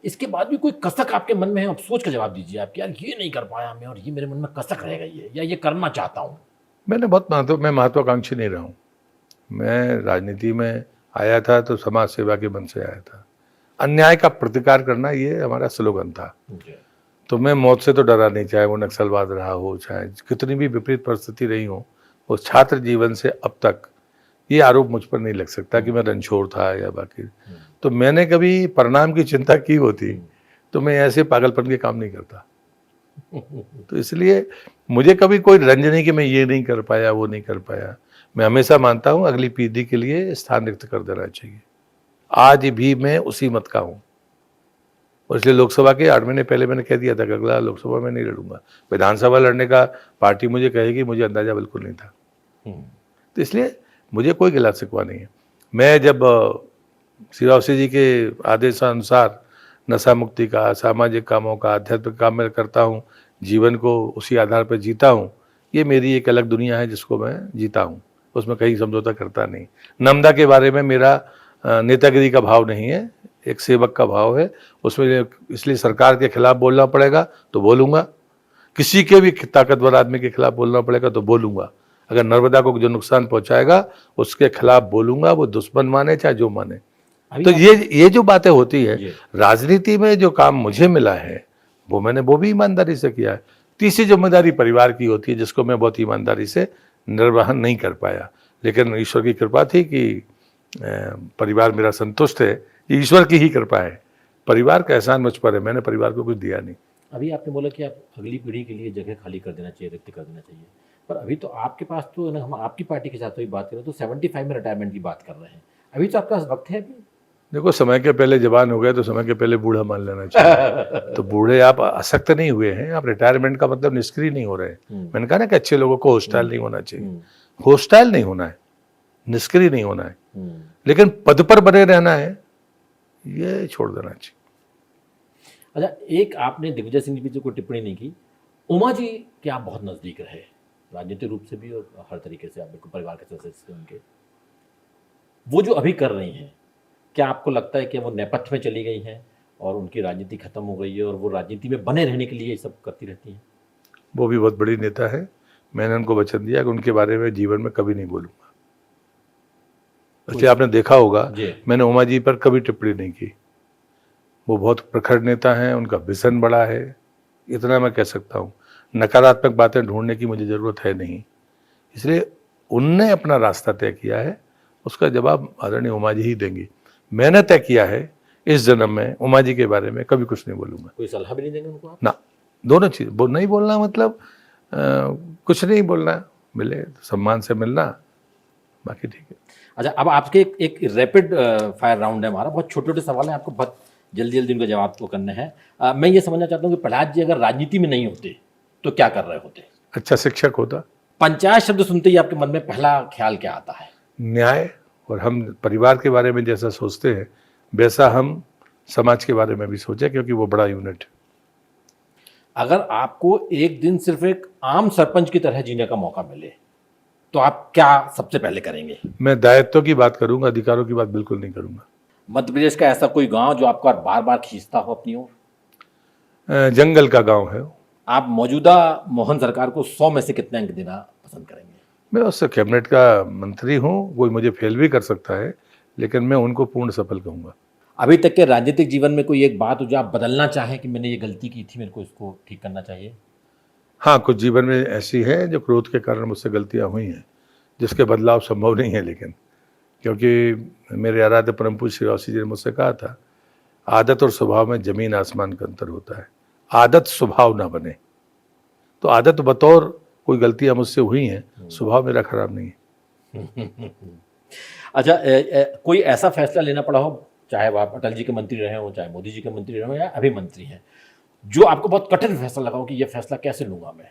इसके बाद भी कोई कसक आपके मन में है? आप सोच कर जवाब दीजिए, आप यार ये नहीं कर पाया मैं, और ये मेरे मन में कसक रह गई है, या ये करना चाहता हूँ। मैं महत्वाकांक्षी नहीं रहा हूँ। मैं राजनीति में आया था तो समाज सेवा के मन से आया था। अन्याय का प्रतिकार करना ये हमारा स्लोगन था। तो मैं मौत से तो डरा नहीं, चाहे वो नक्सलवाद रहा हो, चाहे कितनी भी विपरीत परिस्थिति रही हो। उस छात्र जीवन से अब तक ये आरोप मुझ पर नहीं लग सकता कि मैं रंछोड़ था या बाकी। तो मैंने कभी परिणाम की चिंता की होती तो मैं ऐसे पागलपन के काम नहीं करता। तो इसलिए मुझे कभी कोई रंज नहीं कि मैं ये नहीं कर पाया, वो नहीं कर पाया। मैं हमेशा मानता हूँ अगली पीढ़ी के लिए स्थान रिक्त कर देना चाहिए। आज भी मैं उसी मत का हूँ, और इसलिए लोकसभा के 8 महीने पहले मैंने कह दिया था कि अगला लोकसभा में नहीं लड़ूंगा। विधानसभा लड़ने का पार्टी मुझे कहेगी, मुझे अंदाजा बिल्कुल नहीं था। तो इसलिए मुझे कोई गिला शिकवा नहीं है। मैं जब श्री राव सिंह जी के आदेशानुसार नशा मुक्ति का, सामाजिक कामों का, आध्यात्मिक काम मैं करता हूँ, जीवन को उसी आधार पर जीता हूँ। ये मेरी एक अलग दुनिया है जिसको मैं जीता हूँ, उसमें कहीं समझौता करता नहीं। नमदा के बारे में मेरा नेतागिरी का भाव नहीं है, एक सेवक का भाव है। उसमें इसलिए सरकार के खिलाफ बोलना पड़ेगा तो बोलूँगा, किसी के भी ताकतवर आदमी के खिलाफ बोलना पड़ेगा तो बोलूँगा। अगर नर्मदा को जो नुकसान पहुँचाएगा उसके खिलाफ बोलूँगा, वो दुश्मन माने चाहे जो माने। तो ये जो बातें होती है, राजनीति में जो काम मुझे मिला है वो मैंने वो भी ईमानदारी से किया है। तीसरी जिम्मेदारी परिवार की होती है जिसको मैं बहुत ईमानदारी से निर्वहन नहीं कर पाया, लेकिन ईश्वर की कृपा थी कि परिवार मेरा संतुष्ट है। ये ईश्वर की ही कृपा है, परिवार का एहसान मुझ पर है, मैंने परिवार को कुछ दिया नहीं। अभी आपने बोला कि आप अगली पीढ़ी के लिए जगह खाली कर देना चाहिए, रिक्त कर देना चाहिए, पर अभी तो आपके पास तो हम आपकी पार्टी के साथ तो बात करें तो 75 में रिटायरमेंट की बात कर रहे हैं, अभी तो आपका वक्त है। अभी देखो, समय के पहले जवान हो गए तो समय के पहले बूढ़ा मान लेना चाहिए। तो बूढ़े आप असक्त नहीं हुए हैं, आप रिटायरमेंट का मतलब निष्क्रिय नहीं हो रहे हैं। मैंने कहा ना कि अच्छे लोगों को होस्टाइल नहीं होना चाहिए, होस्टाइल नहीं होना है, निष्क्रिय नहीं होना है, लेकिन पद पर बने रहना है, ये छोड़ देना चाहिए। अच्छा, एक आपने दिग्विजय सिंह जी को टिप्पणी नहीं की, उमा जी के आप बहुत नजदीक रहे राजनीतिक रूप से भी और हर तरीके से, आप परिवार के सदस्य उनके, वो जो अभी कर रही हैं, क्या आपको लगता है कि वो नेपथ्य में चली गई हैं और उनकी राजनीति खत्म हो गई है और वो राजनीति में बने रहने के लिए ये सब करती रहती हैं? वो भी बहुत बड़ी नेता है, मैंने उनको वचन दिया कि उनके बारे में जीवन में कभी नहीं बोलूंगा। इसलिए आपने देखा होगा मैंने उमा जी पर कभी टिप्पणी नहीं की। वो बहुत प्रखर नेता हैं, उनका विजन बड़ा है, इतना मैं कह सकता हूँ। नकारात्मक बातें ढूंढने की मुझे ज़रूरत है नहीं, इसलिए उनने अपना रास्ता तय किया है, उसका जवाब आदरणीय उमा जी ही देंगी। मैंने तय किया है इस जन्म में उमा जी के बारे में कभी कुछ नहीं बोलूँगा। कोई सलाह भी नहीं देंगे उनको आप? ना, दोनों चीज़ नहीं बोलना मतलब कुछ नहीं बोलना, मिले सम्मान से मिलना, बाकी ठीक है। अच्छा, अब आपके एक रैपिड फायर राउंड है हमारा, बहुत छोटे छोटे सवाल हैं, आपको बहुत जल्दी जल्दी उनका जवाब तो करने हैं। मैं ये समझना चाहता हूँ कि प्रहलाद जी अगर राजनीति में नहीं होते तो क्या कर रहे होते? अच्छा शिक्षक होता। पंचायत शब्द सुनते ही आपके मन में पहला ख्याल क्या आता है? न्याय, और हम परिवार के बारे में जैसा सोचते हैं वैसा हम समाज के बारे में भी सोचें, क्योंकि वो बड़ा यूनिट है। अगर आपको एक दिन सिर्फ एक आम सरपंच की तरह जीने का मौका मिले तो आप क्या सबसे पहले करेंगे? मैं दायित्व की बात करूंगा, अधिकारों की बात बिल्कुल नहीं करूंगा। मध्य प्रदेश का ऐसा कोई गांव जो आपका बार बार खींचता हो अपनी ओर? जंगल का गांव है। आप मौजूदा मोहन सरकार को 100 में से कितने अंक देना पसंद करेंगे? मैं उससे कैबिनेट का मंत्री हूँ, कोई मुझे फेल भी कर सकता है, लेकिन मैं उनको पूर्ण सफल कहूँगा। अभी तक के राजनीतिक जीवन में कोई एक बात हो जो आप बदलना चाहें कि मैंने ये गलती की थी, मेरे को इसको ठीक करना चाहिए? हाँ, कुछ जीवन में ऐसी है जो क्रोध के कारण मुझसे गलतियाँ हुई हैं, जिसके बदलाव संभव नहीं है, लेकिन क्योंकि मेरे आराध्य परम पूज्य श्री औसी जी ने मुझसे कहा था, आदत और स्वभाव में जमीन आसमान का अंतर होता है, आदत स्वभाव ना बने। तो आदत बतौर कोई गलतियां मुझसे हुई हैं, स्वभाव मेरा खराब नहीं है। अच्छा, कोई ऐसा फैसला लेना पड़ा हो, चाहे वो आप अटल जी के मंत्री रहे हो, चाहे मोदी जी के मंत्री रहे हो, या अभी मंत्री हैं, जो आपको बहुत कठिन फैसला लगा हो कि ये फैसला कैसे लूंगा मैं?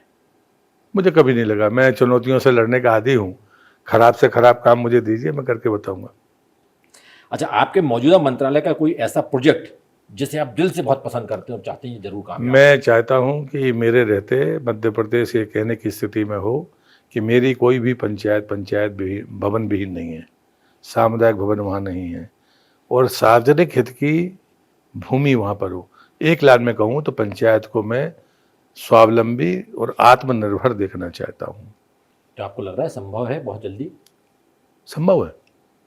मुझे कभी नहीं लगा, मैं चुनौतियों से लड़ने का आदी हूँ। खराब से खराब काम मुझे दीजिए, मैं करके बताऊंगा। अच्छा, आपके मौजूदा मंत्रालय का कोई ऐसा प्रोजेक्ट जिसे आप दिल से बहुत पसंद करते हो, चाहते हैं जरूर काम? मैं चाहता हूं कि मेरे रहते मध्य प्रदेश ये कहने की स्थिति में हो कि मेरी कोई भी पंचायत भवन विहीन नहीं है, सामुदायिक भवन वहाँ नहीं है, और सार्वजनिक हित की भूमि वहाँ पर हो। एक लाइन में कहूँ तो पंचायत को मैं स्वावलंबी और आत्मनिर्भर देखना चाहता हूँ। तो आपको लग रहा है संभव है बहुत जल्दी? संभव है।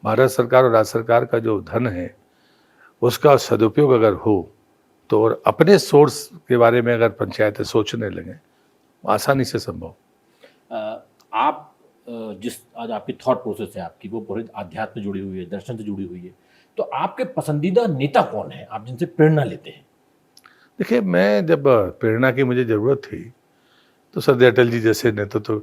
भारत सरकार और राज्य सरकार का जो धन है उसका सदुपयोग अगर हो तो, और अपने सोर्स के बारे में अगर पंचायतें सोचने लगें, आसानी से संभव। आप जिस आज आपकी थॉट प्रोसेस है आपकी, वो पूरे आध्यात्म से जुड़ी हुई है, दर्शन से जुड़ी हुई है, तो आपके पसंदीदा नेता कौन है, आप जिनसे प्रेरणा लेते हैं? देखिए, मैं जब प्रेरणा की मुझे ज़रूरत थी तो सदैव अटल जी जैसे नेतृत्व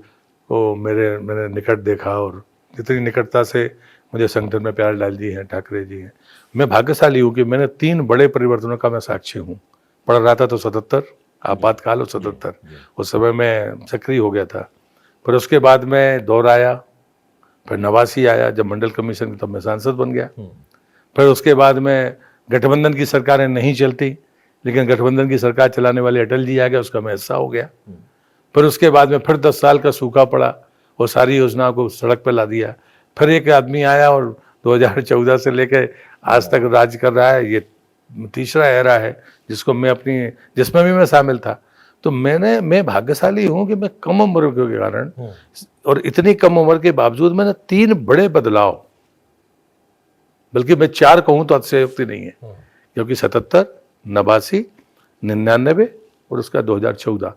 को मैंने निकट देखा, और जितनी निकटता से मुझे संगठन में प्यार लाल जी हैं, ठाकरे जी हैं। मैं भाग्यशाली हूँ कि मैंने 3 बड़े परिवर्तनों का मैं साक्षी हूँ। पढ़ रहा था तो 77, आपातकाल और 77, उस समय मैं सक्रिय हो गया था। फिर उसके बाद मैं दौर आया, फिर 89 आया जब मंडल कमीशन, तब मैं सांसद बन गया। फिर उसके बाद में गठबंधन की सरकारें नहीं चलती, लेकिन गठबंधन की सरकार चलाने वाले अटल जी आ गए, उसका मैं हिस्सा हो गया। फिर उसके बाद में फिर 10 साल का सूखा पड़ा, वो सारी योजनाओं को सड़क पर ला दिया। फिर एक आदमी आया और 2014 से लेकर आज तक राज कर रहा है। ये तीसरा एरा है जिसमें भी मैं शामिल था। तो मैं भाग्यशाली हूं कि मैं कम उम्र के कारण और इतनी कम उम्र के बावजूद मैंने 3 बड़े बदलाव, बल्कि मैं 4 कहूं तो अतिशयोक्ति नहीं है, क्योंकि 77, 89, 99 और उसका 2014,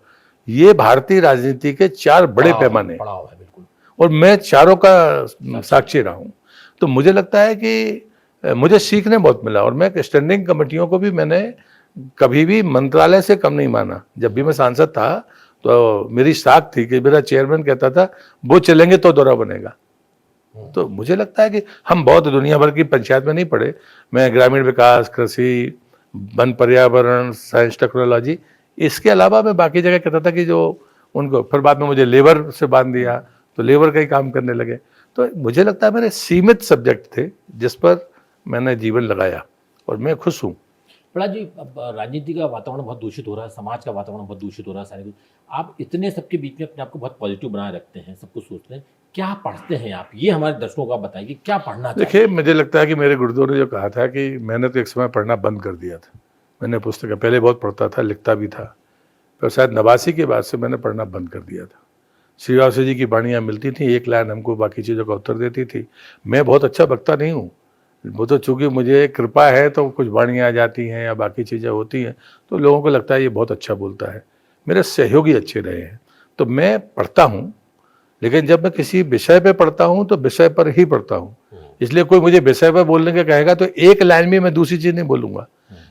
ये भारतीय राजनीति के 4 बड़े पैमाने, पड़ाव है बिल्कुल, और मैं चारों का साक्षी रहा हूं। तो मुझे लगता है कि मुझे सीखने बहुत मिला, और मैं स्टैंडिंग कमेटियों को भी मैंने कभी भी मंत्रालय से कम नहीं माना। जब भी मैं सांसद था तो मेरी साख थी कि मेरा चेयरमैन कहता था वो चलेंगे तो दौरा बनेगा। तो मुझे लगता है कि हम बहुत दुनिया भर की पंचायत में नहीं पढ़े। मैं ग्रामीण विकास, कृषि, वन पर्यावरण, साइंस टेक्नोलॉजी, इसके अलावा मैं बाकी जगह कहता था कि जो उनको, फिर बाद में मुझे लेबर से बांध दिया तो लेबर का ही काम करने लगे। तो मुझे लगता है मेरे सीमित सब्जेक्ट थे जिस पर मैंने जीवन लगाया, और मैं खुश हूँ। प्रहलाद जी, अब राजनीति का वातावरण बहुत दूषित हो रहा है, समाज का वातावरण बहुत दूषित हो रहा है, सारे कुछ। आप इतने सबके बीच में अपने आप को बहुत पॉजिटिव बनाए रखते हैं, सब कुछ सोचते हैं, क्या पढ़ते हैं आप? ये हमारे दर्शकों को आप बताइए, क्या पढ़ना चाहिए? देखिए, मुझे लगता है कि मेरे गुरुदेव ने जो कहा था कि मैंने तो एक समय पढ़ना बंद कर दिया था। मैंने पुस्तकें पहले बहुत पढ़ता था, लिखता भी था, पर शायद 89 के बाद से मैंने पढ़ना बंद कर दिया था। श्रीवास्तव जी की वाणियाँ मिलती थी, एक लाइन हमको बाकी चीज़ों का उत्तर देती थी। मैं बहुत अच्छा वक्ता नहीं हूँ, वो तो चूंकि मुझे कृपा है तो कुछ वाणियाँ आ जाती हैं या बाकी चीज़ें होती हैं तो लोगों को लगता है ये बहुत अच्छा बोलता है। मेरे सहयोगी अच्छे रहे हैं, तो मैं पढ़ता हूँ, लेकिन जब मैं किसी विषय पे पढ़ता हूँ तो विषय पर ही पढ़ता हूँ। इसलिए कोई मुझे विषय पर बोलने का कहेगा तो एक लाइन में मैं दूसरी चीज़ नहीं बोलूँगा।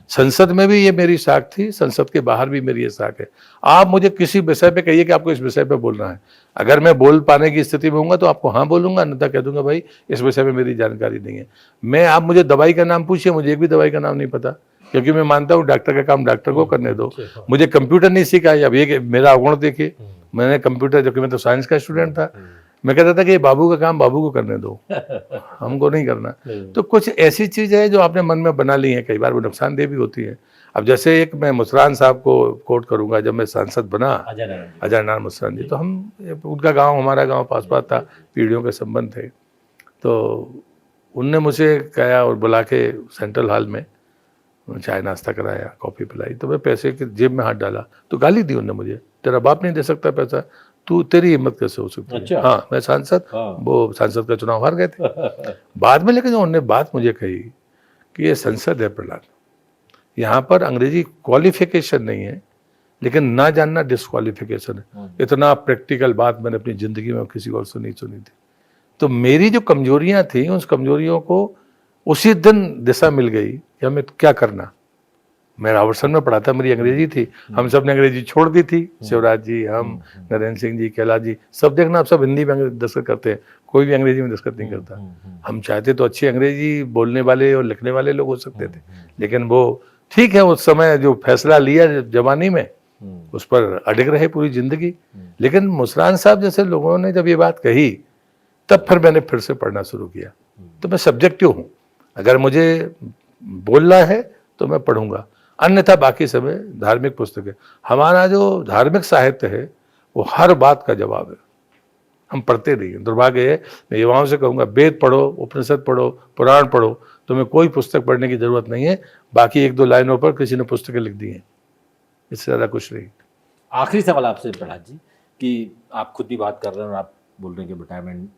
संसद में भी ये मेरी साख थी, संसद के बाहर भी मेरी ये साख है। आप मुझे किसी विषय पे कहिए कि आपको इस विषय पे बोलना है, अगर मैं बोल पाने की स्थिति में होऊंगा तो आपको हाँ बोलूंगा, अन्यथा कह दूंगा भाई इस विषय में मेरी जानकारी नहीं है। आप मुझे दवाई का नाम पूछिए, मुझे एक भी दवाई का नाम नहीं पता, क्योंकि मैं मानता हूँ डॉक्टर का काम डॉक्टर को करने दो। मुझे कंप्यूटर नहीं सीखा है। अब ये मेरा अवगुण देखिए, मैंने कंप्यूटर, जो कि मैं तो साइंस का स्टूडेंट था, मैं कहता था कि बाबू का काम बाबू को करने दो, हमको नहीं करना। तो कुछ ऐसी चीज़ है जो आपने मन में बना ली है, कई बार वो नुकसानदेह भी होती है। अब जैसे एक मैं मुस्रान साहब को कोट करूंगा, जब मैं सांसद बना, अजय नारायण मुस्रान जी, तो हम, उनका गांव हमारा गांव पास पास था, पीढ़ियों के संबंध थे। तो उनने मुझे कहा और बुला के सेंट्रल हॉल में चाय नाश्ता कराया, कॉफ़ी पिलाई, तो मैं पैसे के जेब में हाथ डाला तो गाली दी उन्होंने मुझे, तेरा बाप नहीं दे सकता पैसा, तू, तेरी हिम्मत कैसे हो सकती है? अच्छा। हाँ, मैं सांसद, वो सांसद का चुनाव हार गए थे बाद में। लेकिन उन्होंने बात मुझे कही कि ये संसद है प्रहलाद, यहाँ पर अंग्रेजी क्वालिफिकेशन नहीं है, लेकिन ना जानना डिस्क्वालिफिकेशन है। इतना प्रैक्टिकल बात मैंने अपनी ज़िंदगी में किसी और से नहीं सुनी थी। तो मेरी जो कमजोरियाँ थी, उस कमजोरियों को उसी दिन दिशा मिल गई कि हमें क्या करना। मैं रावर्सन में पढ़ा था, मेरी अंग्रेजी थी, हम सब ने अंग्रेजी छोड़ दी थी, शिवराज जी, हम, नरेंद्र सिंह जी, कैलाश जी, सब देखना आप सब हिंदी में दस्तखत करते हैं, कोई भी अंग्रेजी में दस्तखत नहीं करता। हम चाहते तो अच्छी अंग्रेजी बोलने वाले और लिखने वाले लोग हो सकते थे, लेकिन वो ठीक है, उस समय जो फैसला लिया जवानी में, उस पर अड़िग रहे पूरी जिंदगी। लेकिन मुस्रान साहब जैसे लोगों ने जब ये बात कही, तब फिर मैंने फिर से पढ़ना शुरू किया। तो मैं सब्जेक्टिव हूँ, अगर मुझे बोलना है तो मैं पढ़ूंगा, अन्यथा बाकी समय धार्मिक पुस्तकें। हमारा जो धार्मिक साहित्य है वो हर बात का जवाब है, हम पढ़ते नहीं हैं। दुर्भाग्य है, मैं युवाओं से कहूँगा वेद पढ़ो, उपनिषद पढ़ो, पुराण पढ़ो, तुम्हें कोई पुस्तक पढ़ने की जरूरत नहीं है। बाकी 1-2 लाइनों पर किसी ने पुस्तकें लिख दी हैं, इससे ज़्यादा कुछ नहीं। आखिरी सवाल आपसे प्रहलाद जी, कि आप खुद भी बात कर रहे हैं और आप बोल रहे हैं कि रिटायरमेंट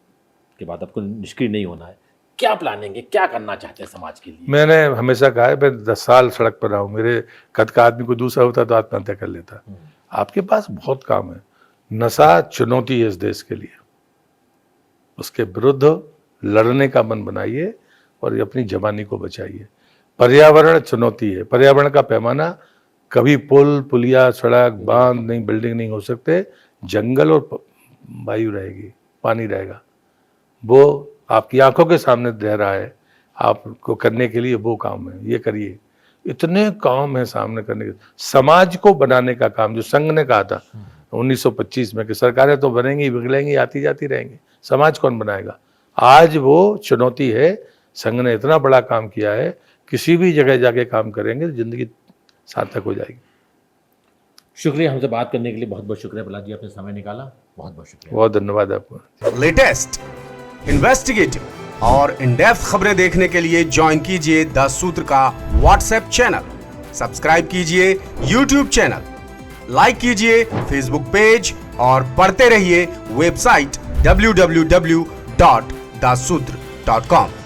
के बाद आपको निष्क्रिय नहीं होना है, क्या प्लानिंग है, क्या करना चाहते हैं समाज के लिए? मैंने हमेशा कहा है, मैं 10 साल सड़क पर रहा हूँ, मेरे कद का आदमी को दूसरा होता तो आत्महत्या कर लेता। आपके पास बहुत काम है। नशा चुनौती है इस देश के लिए, उसके विरुद्ध लड़ने का मन बनाइए और अपनी जवानी को बचाइए। पर्यावरण चुनौती है, पर्यावरण का पैमाना कभी पुल, पुलिया, सड़क, बांध नहीं, बिल्डिंग नहीं हो सकते, जंगल और वायु रहेगी, पानी रहेगा। वो आपकी आंखों के सामने रह रहा है, आपको करने के लिए वो काम है, ये करिए। इतने काम है सामने करने के। समाज को बनाने का काम, जो संघ ने कहा था 1925 में कि सरकारें तो बनेंगी, बिगड़ेंगी, आती जाती रहेंगी, समाज कौन बनाएगा? आज वो चुनौती है। संघ ने इतना बड़ा काम किया है किसी भी जगह जाके काम करेंगे तो जिंदगी सार्थक हो जाएगी। शुक्रिया, हमसे बात करने के लिए बहुत बहुत शुक्रिया प्रहलाद जी, आपने समय निकाला, बहुत बहुत शुक्रिया। बहुत धन्यवाद आपको। लेटेस्ट, इन्वेस्टिगेटिव और इन डेप्थ खबरें देखने के लिए ज्वाइन कीजिए द सूत्र का व्हाट्सएप चैनल, सब्सक्राइब कीजिए यूट्यूब चैनल, लाइक कीजिए फेसबुक पेज और पढ़ते रहिए वेबसाइट www.daसूत्र.com।